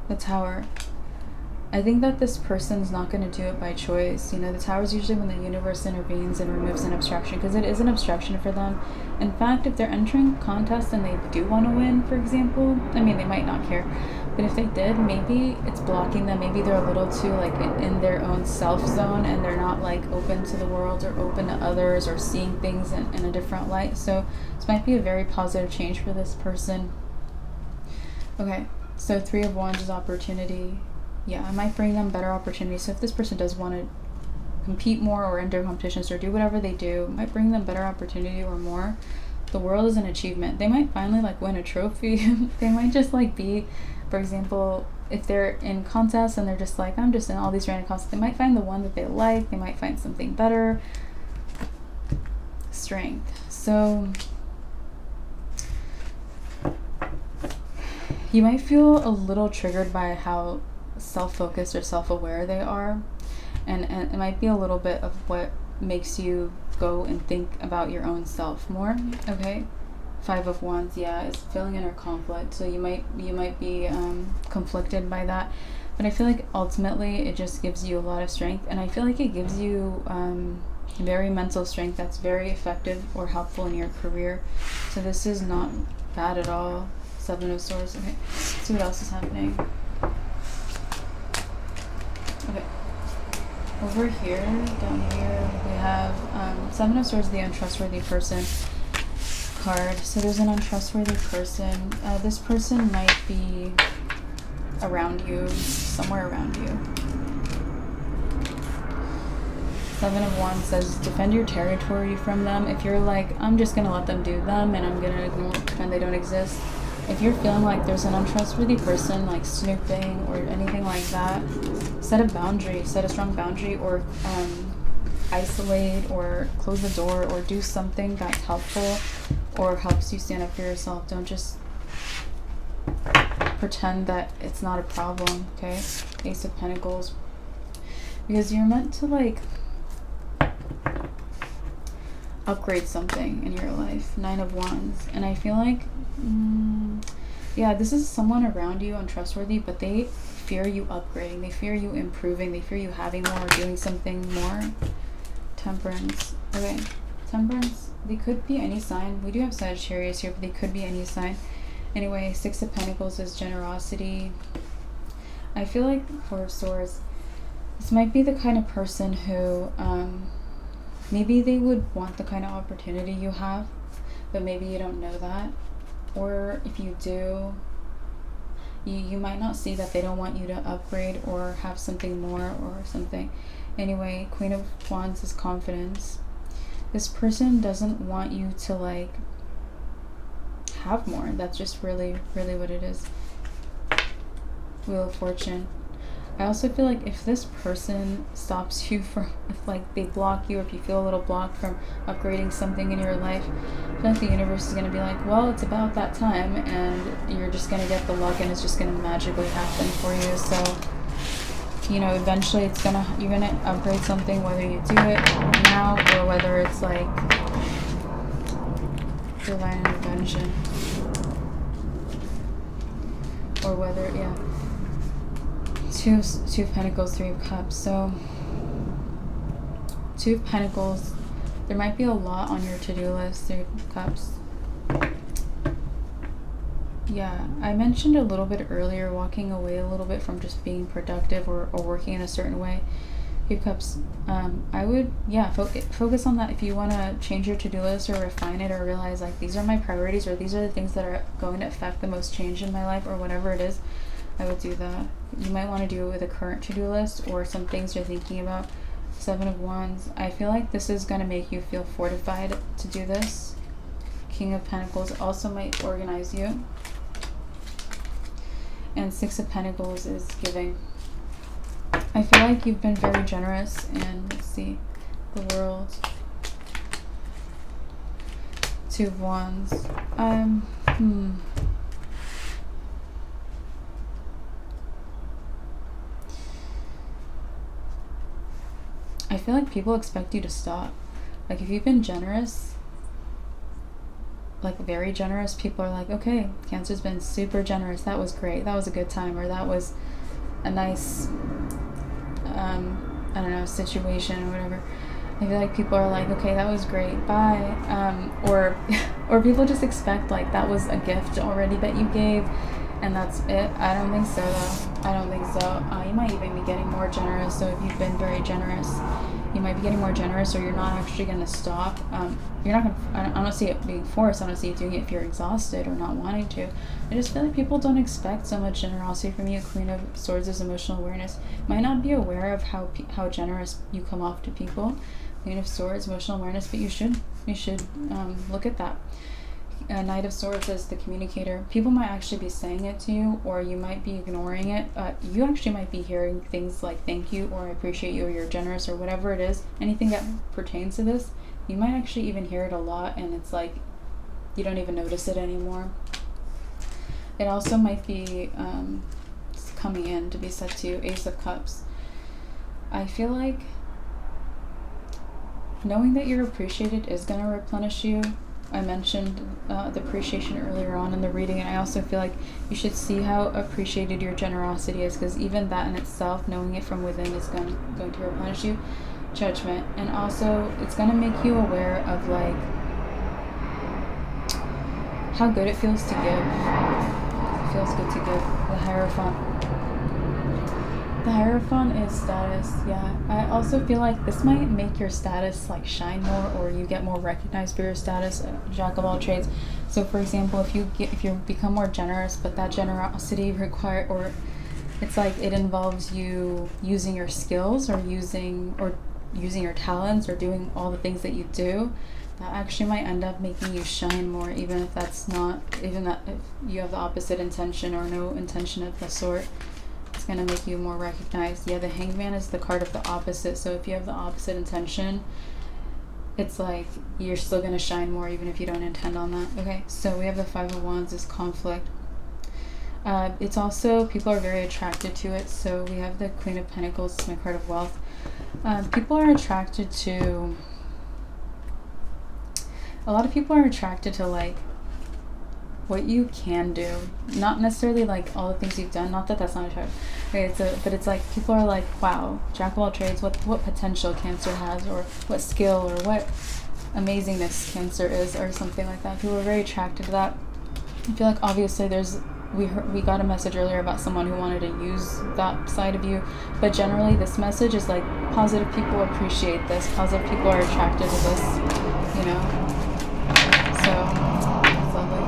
The Tower. I think that this person's not going to do it by choice. You know, the Tower is usually when the universe intervenes and removes an obstruction, because it is an obstruction for them. In fact, if they're entering contests and they do want to win, for example, I mean, they might not care, but if they did, maybe it's blocking them. Maybe they're a little too like in their own self zone, and they're not like open to the world or open to others or seeing things in a different light. So this might be a very positive change for this person. Okay, so Three of Wands is opportunity. Yeah, I might bring them better opportunities. So if this person does want to compete more or enter competitions or do whatever they do, it might bring them better opportunity or more. The World is an achievement. They might finally like win a trophy. They might just like be, for example, if they're in contests and they're just like, I'm just in all these random contests, they might find the one that they like. They might find something better. Strength. So you might feel a little triggered by how self-focused or self-aware they are, and it might be a little bit of what makes you go and think about your own self more. Okay, Five of Wands, yeah, it's feeling inner conflict, so you might be conflicted by that, but I feel like ultimately it just gives you a lot of strength, and I feel like it gives you very mental strength that's very effective or helpful in your career. So this is not bad at all. Seven of Swords. Okay, let's see what else is happening. Okay, over here, down here, we have Seven of Swords, the untrustworthy person card. So there's an untrustworthy person. This person might be around you, somewhere around you. Seven of Wands says defend your territory from them. If you're like, I'm just going to let them do them and I'm going to pretend they don't exist. If you're feeling like there's an untrustworthy person like snooping or anything like that, set a boundary, set a strong boundary, or isolate or close the door or do something that's helpful or helps you stand up for yourself. Don't just pretend that it's not a problem, okay? Ace of Pentacles. Because you're meant to like upgrade something in your life. 9 of Wands. And I feel like yeah, this is someone around you untrustworthy, but they fear you upgrading, they fear you improving, they fear you having more or doing something more. Temperance. Okay, Temperance, they could be any sign. We do have Sagittarius here, but they could be any sign. Anyway, 6 of Pentacles is generosity. I feel like 4 of Swords, this might be the kind of person who maybe they would want the kind of opportunity you have, but maybe you don't know that. Or if you do, you might not see that they don't want you to upgrade or have something more or something. Anyway, Queen of Wands is confidence. This person doesn't want you to like have more. That's just really what it is. Wheel of Fortune. I also feel like if this person stops you from, if like they block you, or if you feel a little blocked from upgrading something in your life, I feel like the universe is going to be like, well, it's about that time, and you're just going to get the luck, and it's just going to magically happen for you. So, you know, eventually you're going to upgrade something, whether you do it now or whether it's like divine intervention, or whether, yeah. Two of Pentacles, 3 of Cups. So 2 of Pentacles, there might be a lot on your to-do list. 3 of Cups. Yeah, I mentioned a little bit earlier, walking away a little bit from just being productive or working in a certain way. 3 of Cups. I would, yeah, focus on that. If you want to change your to-do list or refine it, or realize like these are my priorities, or these are the things that are going to affect the most change in my life, or whatever it is, I would do that. You might want to do it with a current to-do list or some things you're thinking about. 7 of Wands. I feel like this is going to make you feel fortified to do this. King of Pentacles also might organize you. And 6 of Pentacles is giving. I feel like you've been very generous in, let's see, the World. 2 of Wands. I feel like people expect you to stop. Like if you've been generous, like very generous, people are like, okay, Cancer's been super generous. That was great. That was a good time. Or that was a nice, I don't know, situation or whatever. I feel like people are like, okay, that was great. Bye. Or people just expect like that was a gift already that you gave, and that's it. I don't think so though. I don't think so. You might even be getting more generous. So if you've been very generous, you might be getting more generous, or you're not actually going to stop. You're not going to, I don't see it being forced. I don't see you doing it if you're exhausted or not wanting to. I just feel like people don't expect so much generosity from you. Queen of Swords is emotional awareness. Might not be aware of how generous you come off to people. Queen of Swords, emotional awareness, but you should look at that. Knight of Swords is the communicator. People might actually be saying it to you, or you might be ignoring it. You actually might be hearing things like thank you, or I appreciate you, or you're generous, or whatever it is. Anything that pertains to this, you might actually even hear it a lot, and it's like you don't even notice it anymore. It also might be coming in to be set to Ace of Cups. I feel like knowing that you're appreciated is going to replenish you. I mentioned the appreciation earlier on in the reading, and I also feel like you should see how appreciated your generosity is, because even that in itself, knowing it from within, is going to replenish you. Judgment. And also it's going to make you aware of like how good it feels to give. It feels good to give. The Hierophant. The Hierophant is status. Yeah, I also feel like this might make your status like shine more, or you get more recognized for your status. Jack of all trades. So for example, if you become more generous, but that generosity it's like it involves you using your skills, or using your talents, or doing all the things that you do, that actually might end up making you shine more, even if if you have the opposite intention or no intention of the sort. It's going to make you more recognized. Yeah, the Hangman is the card of the opposite. So if you have the opposite intention, it's like you're still going to shine more even if you don't intend on that. Okay, so we have the Five of Wands is conflict. It's also, people are very attracted to it. So we have the Queen of Pentacles, it's my card of wealth. People are attracted to, a lot of people are attracted to like what you can do, not necessarily like all the things you've done. Not that that's not attractive. Okay, but it's like people are like, wow, jack of all trades, what potential Cancer has, or what skill or what amazingness Cancer is, or something like that. People are very attracted to that. I feel like obviously we got a message earlier about someone who wanted to use that side of you, but generally this message is like positive people appreciate this, positive people are attracted to this, you know. So it's lovely.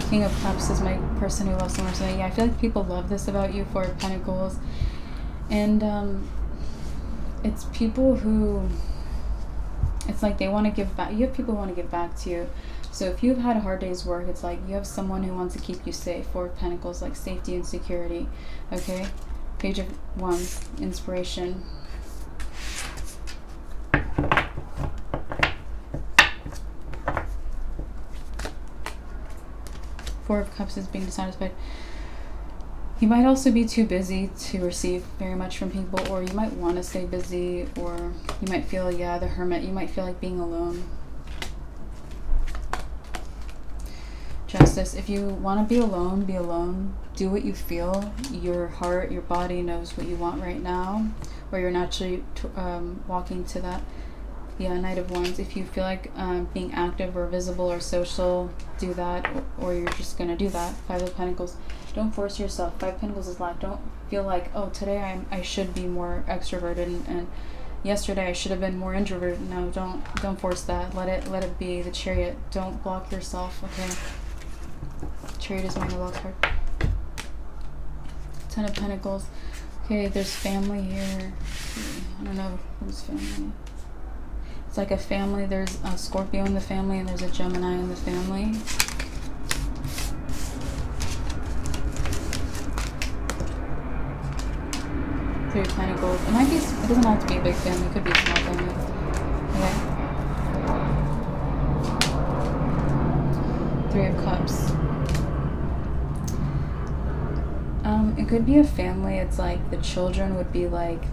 King of Cups is my person who loves someone or something. Yeah, I feel like people love this about you. Four of Pentacles, and it's people who, it's like they want to give back. You have people who want to give back to you. So if you've had a hard day's work, it's like you have someone who wants to keep you safe. Four of Pentacles, like safety and security. Okay. Page of Wands, inspiration. Four of Cups is being dissatisfied. You might also be too busy to receive very much from people, or you might want to stay busy, or you might feel, yeah, the Hermit. You might feel like being alone. Justice. If you want to be alone, be alone. Do what you feel. Your heart, your body knows what you want right now, or you're naturally walking to that. Yeah, Knight of Wands. If you feel like being active or visible or social, do that, or you're just going to do that. Five of Pentacles. Don't force yourself. Five of Pentacles is lack. Don't feel like, oh, today I should be more extroverted, and yesterday I should have been more introverted. No, don't force that. Let it be. The Chariot. Don't block yourself, okay? Chariot is my love card. Ten of Pentacles. Okay, there's family here. I don't know who's family. It's like a family. There's a Scorpio in the family, and there's a Gemini in the family. Three of Pentacles. It might be. It doesn't have to be a big family. It could be a small family. Okay. Three of Cups. It could be a family. It's like the children would be like,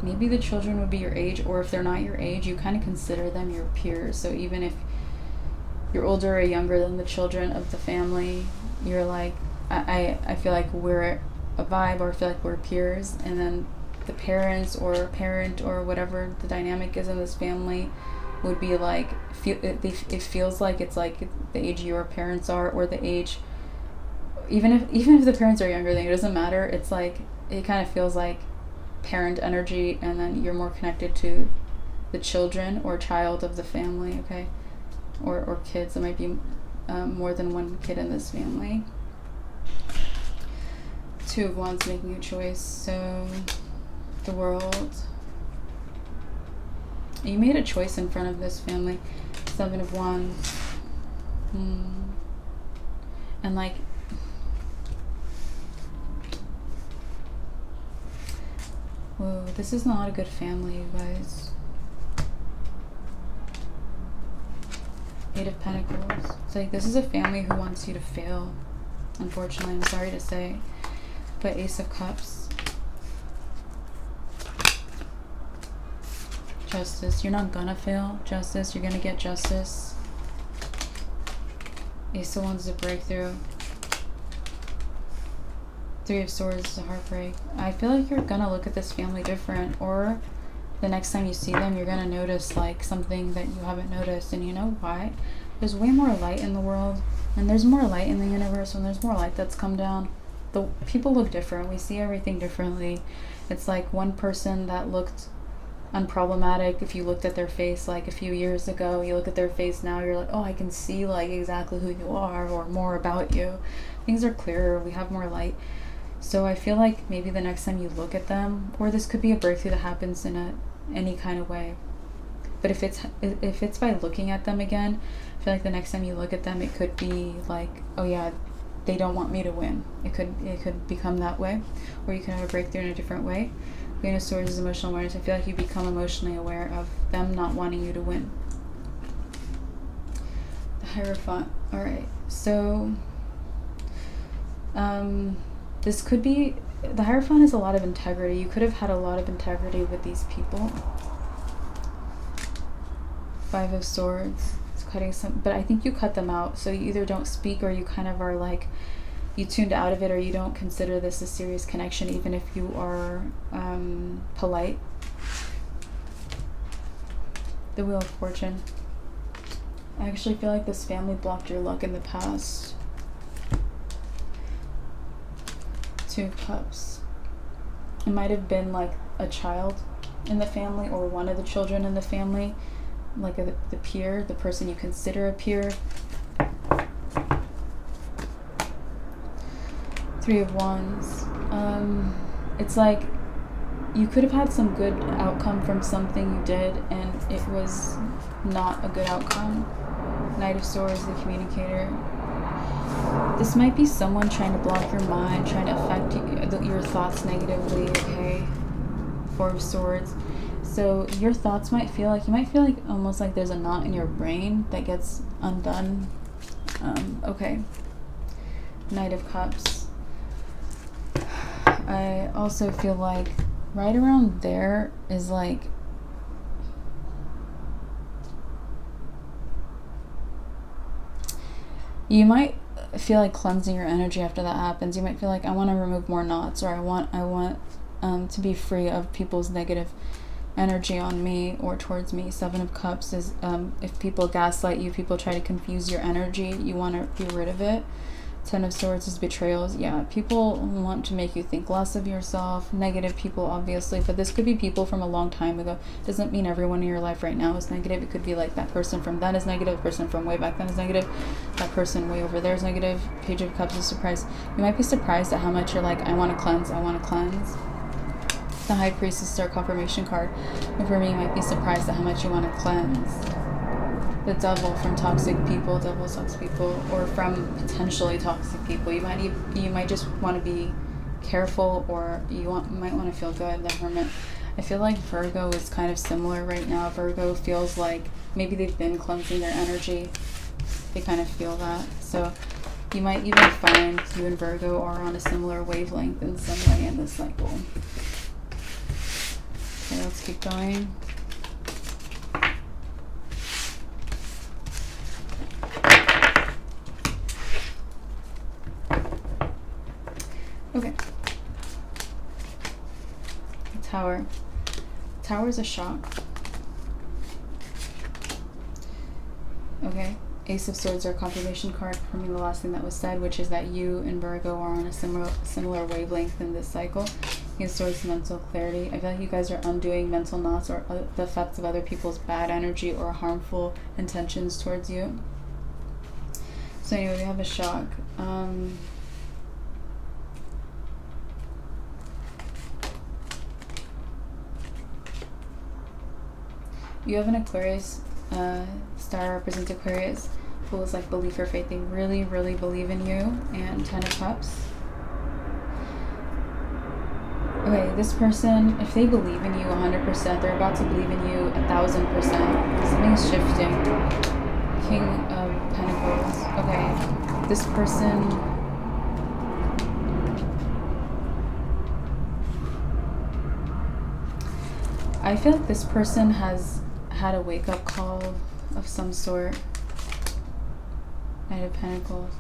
maybe the children would be your age, or if they're not your age, you kind of consider them your peers. So even if you're older or younger than the children of the family, you're like, I feel like we're a vibe, or I feel like we're peers. And then the parents or parent or whatever the dynamic is in this family would be like, it feels like it's like the age your parents are, or the age, even if the parents are younger than you, it doesn't matter. It's like, it kind of feels like parent energy, and then you're more connected to the children or child of the family, okay? Or kids. There might be more than one kid in this family. Two of Wands, making a choice. So the World. You made a choice in front of this family. Seven of Wands. And like, whoa, this is not a good family, you guys. Eight of Pentacles. It's like, this is a family who wants you to fail. Unfortunately, I'm sorry to say. But Ace of Cups. Justice. You're not gonna fail. Justice. You're gonna get justice. Ace of Wands is a breakthrough. Three of Swords is a heartbreak. I feel like you're gonna look at this family different, or the next time you see them, you're gonna notice like something that you haven't noticed. And you know why? There's way more light in the world, and there's more light in the universe, and there's more light that's come down. The people look different. We see everything differently. It's like one person that looked unproblematic, if you looked at their face like a few years ago, you look at their face now, you're like, oh, I can see like exactly who you are, or more about you. Things are clearer. We have more light. So I feel like maybe the next time you look at them, or this could be a breakthrough that happens in any kind of way. But if it's by looking at them again, I feel like the next time you look at them, it could be like, oh yeah, they don't want me to win. It could become that way, or you can have a breakthrough in a different way. Queen of Swords is emotional awareness. I feel like you become emotionally aware of them not wanting you to win. The Hierophant. All right, so this could be, the Hierophant has a lot of integrity. You could have had a lot of integrity with these people. Five of Swords. It's cutting some, but I think you cut them out. So you either don't speak, or you kind of are like, you tuned out of it, or you don't consider this a serious connection, even if you are polite. The Wheel of Fortune. I actually feel like this family blocked your luck in the past. Two of Cups. It might have been like a child in the family, or one of the children in the family, like the peer, the person you consider a peer. Three of Wands. It's like you could have had some good outcome from something you did, and it was not a good outcome. Knight of Swords, the communicator. This might be someone trying to block your mind, trying to affect your thoughts negatively, okay? Four of Swords. So your thoughts might feel like, you might feel like almost like there's a knot in your brain that gets undone. Okay. Knight of Cups. I also feel like right around there is like, you might feel like cleansing your energy after that happens. You might feel like, I want to remove more knots, or I want to be free of people's negative energy on me or towards me. Seven of Cups is if people gaslight you, people try to confuse your energy, you want to be rid of it. Ten of Swords is betrayals. Yeah, people want to make you think less of yourself. Negative people, obviously, but this could be people from a long time ago. Doesn't mean everyone in your life right now is negative. It could be like that person from then is negative, person from way back then is negative, that person way over there is negative. Page of Cups is surprise. You might be surprised at how much you're like, I want to cleanse, I want to cleanse. The High Priestess is our confirmation card. And for me, you might be surprised at how much you want to cleanse. The Devil, from toxic people, devil sucks people, or from potentially toxic people. You might just want to be careful, or might want to feel good. The Hermit. I feel like Virgo is kind of similar right now. Virgo feels like maybe they've been cleansing their energy. They kind of feel that. So you might even find you and Virgo are on a similar wavelength in some way in this cycle. Okay, let's keep going. Okay. Tower. Tower is a shock. Okay. Ace of Swords are confirmation card for me, the last thing that was said, which is that you and Virgo are on a similar wavelength in this cycle. Ace of Swords, mental clarity. I feel like you guys are undoing mental knots or the effects of other people's bad energy or harmful intentions towards you. So anyway, we have a shock. You have an Aquarius, star represents Aquarius, who is like belief or faith. They really, really believe in you. And Ten of Cups. Okay, this person, if they believe in you 100%, they're about to believe in you 1,000%. Something's shifting. King of Pentacles. Okay, this person... I feel like this person has had a wake-up call of some sort. Knight of Pentacles.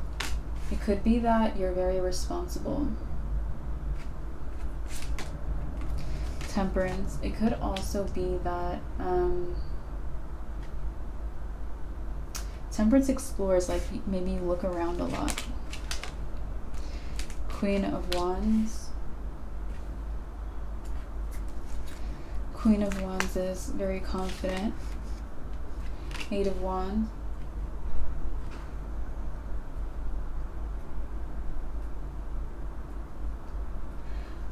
It could be that you're very responsible. Temperance. It could also be that Temperance explores, like maybe you look around a lot. Queen of Wands. Queen of Wands is very confident. Eight of Wands.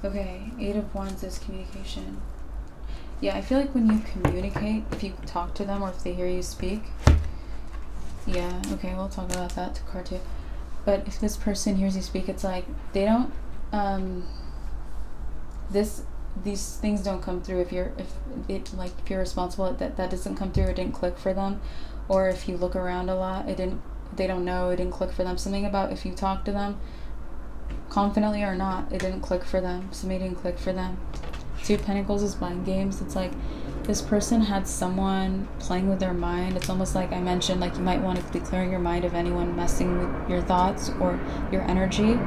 Okay, Eight of Wands is communication. Yeah, I feel like when you communicate, if you talk to them or if they hear you speak. Yeah, okay, we'll talk about that to card two. But if this person hears you speak, it's like they don't these things don't come through if you're responsible, that doesn't come through, it didn't click for them. Or if you look around a lot, they don't know, it didn't click for them. Something about if you talk to them confidently or not, it didn't click for them. Something didn't click for them. Two of Pentacles is mind games. It's like this person had someone playing with their mind. It's almost like I mentioned, like you might want to be clearing your mind of anyone messing with your thoughts or your energy.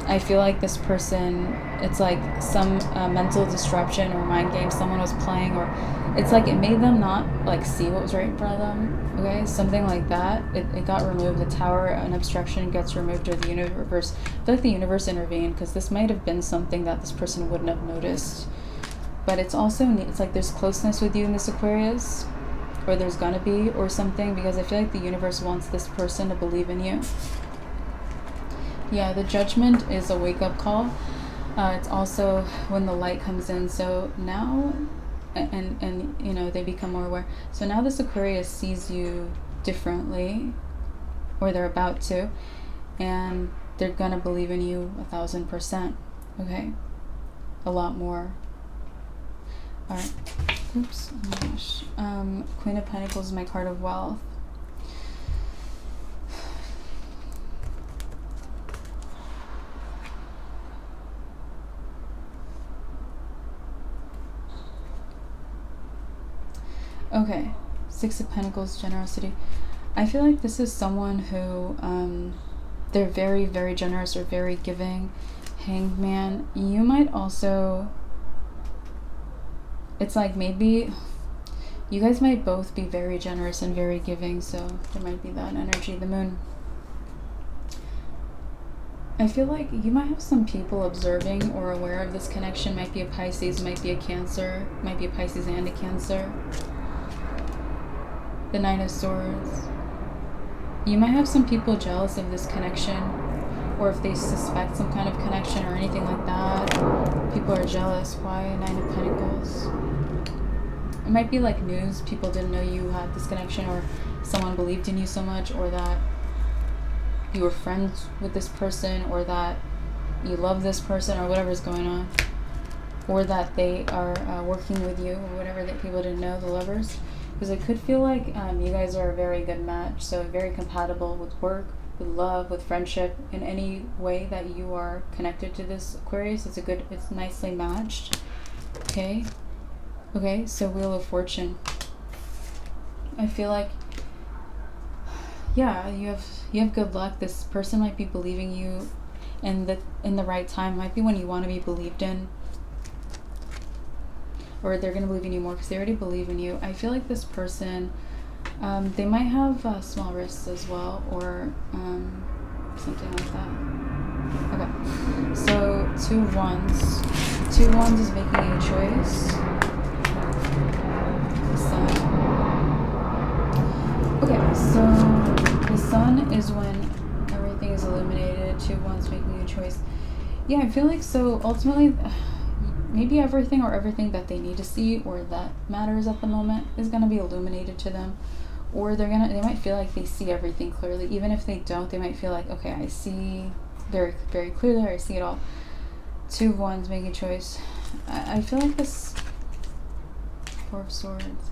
I feel like this person, it's like some mental disruption or mind game someone was playing, or it's like it made them not like see what was right in front of them. Okay, something like that. It got removed. The tower, an obstruction gets removed, or the universe. I feel like the universe intervened, because this might have been something that this person wouldn't have noticed. But it's also, it's like there's closeness with you in this Aquarius, or there's gonna be, or something, because I feel like the universe wants this person to believe in you. Yeah, the Judgment is a wake-up call. It's also when the light comes in. So now, and you know, they become more aware. So now this Aquarius sees you differently, or they're about to, and they're gonna believe in you 1,000%. Okay, a lot more. All right. Oops. Oh my gosh. Queen of Pentacles is my card of wealth. Okay, Six of Pentacles, generosity. I feel like this is someone who, they're very, very generous or very giving. Hanged Man. You might also, it's like maybe you guys might both be very generous and very giving, so there might be that energy. The Moon. I feel like you might have some people observing or aware of this connection. Might be a Pisces, might be a Cancer, might be a Pisces and a Cancer. The Nine of Swords. You might have some people jealous of this connection, or if they suspect some kind of connection or anything like that. People are jealous. Why? Nine of Pentacles. It might be like news. People didn't know you had this connection, or someone believed in you so much, or that you were friends with this person, or that you love this person, or whatever's going on, or that they are working with you, or whatever, that people didn't know, the Lovers. Because it could feel like you guys are a very good match, so very compatible with work, with love, with friendship, in any way that you are connected to this Aquarius. It's nicely matched. Okay. Okay, so Wheel of Fortune. I feel like, yeah, you have good luck. This person might be believing you in the right time. Might be when you want to be believed in. Or they're going to believe in you more because they already believe in you. I feel like this person, they might have small risks as well, or something like that. Okay, so Two of Wands. Two of Wands is making a choice. The Sun. Okay, so the Sun is when everything is illuminated. Two of Wands making a choice. Yeah, I feel like, so ultimately, maybe everything that they need to see or that matters at the moment is going to be illuminated to them, or they might feel like they see everything clearly. Even if they don't, they might feel like, okay, I see very, very clearly, I see it all. Two of Wands making a choice. I feel like this Four of Swords.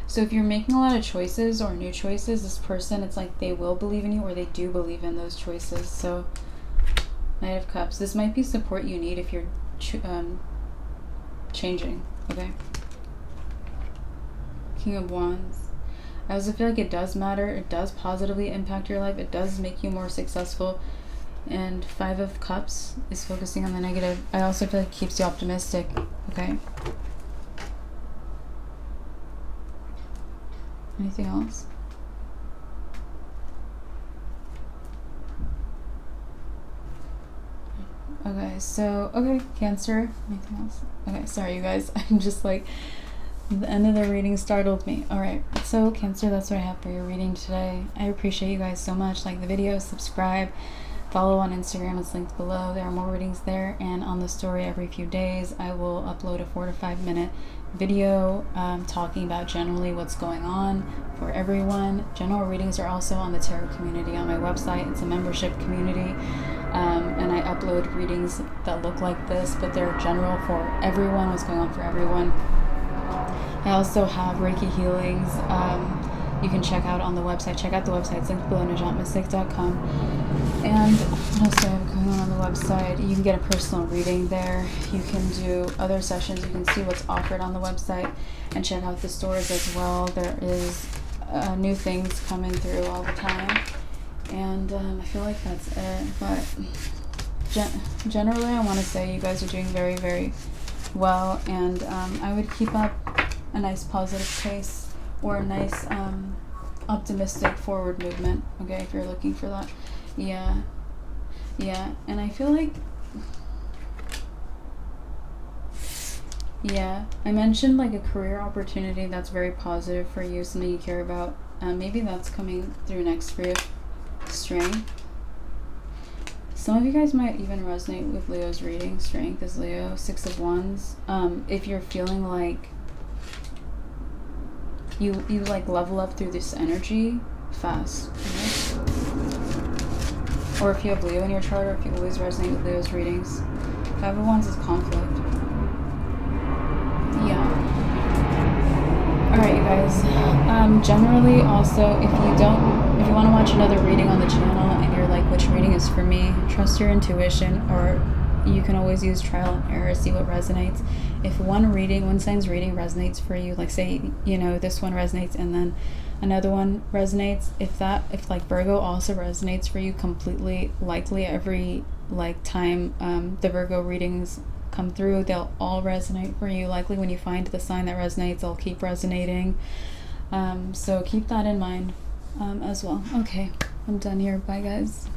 So if you're making a lot of choices or new choices, this person, it's like they will believe in you, or they do believe in those choices. So Knight of Cups. This might be support you need if you're changing. Okay. King of Wands. I also feel like it does matter. It does positively impact your life. It does make you more successful. And Five of Cups is focusing on the negative. I also feel like it keeps you optimistic. Okay. Anything else? Okay, so, okay, Cancer. Anything else? Okay, sorry, you guys. I'm just like, the end of the reading startled me. Alright, so Cancer, that's what I have for your reading today. I appreciate you guys so much. Like the video, subscribe, Follow on Instagram, it's linked below. There are more readings there, and on the story every few days I will upload a 4 to 5 minute video talking about generally what's going on for everyone. General readings are also on the tarot community on my website. It's a membership community, and I upload readings that look like this, but they're general for everyone, what's going on for everyone. I also have Reiki healings. You can check out on the website. Check out the website. It's linked below, NajatMystic.com. And what else do I have going on the website? You can get a personal reading there. You can do other sessions. You can see what's offered on the website and check out the stores as well. There is new things coming through all the time. And I feel like that's it. But generally, I want to say you guys are doing very, very well. And I would keep up a nice positive pace, or a nice optimistic forward movement, okay, if you're looking for that. Yeah, and I feel like, I mentioned like a career opportunity that's very positive for you, something you care about. Maybe that's coming through next for you. Strength. Some of you guys might even resonate with Leo's reading. Strength is Leo. 6 of Wands. If you're feeling like you like level up through this energy fast, right? Or if you have Leo in your chart, or if you always resonate with Leo's readings. 5 of Wands is conflict. Yeah. Alright, you guys. Generally, also, if you want to watch another reading on the channel and you're like, which reading is for me, trust your intuition, or you can always use trial and error, see what resonates. If one sign's reading resonates for you, like say, this one resonates and then another one resonates, if like Virgo also resonates for you completely, likely every time the Virgo readings come through, they'll all resonate for you. Likely when you find the sign that resonates, they'll keep resonating. So keep that in mind as well. Okay, I'm done here. Bye, guys.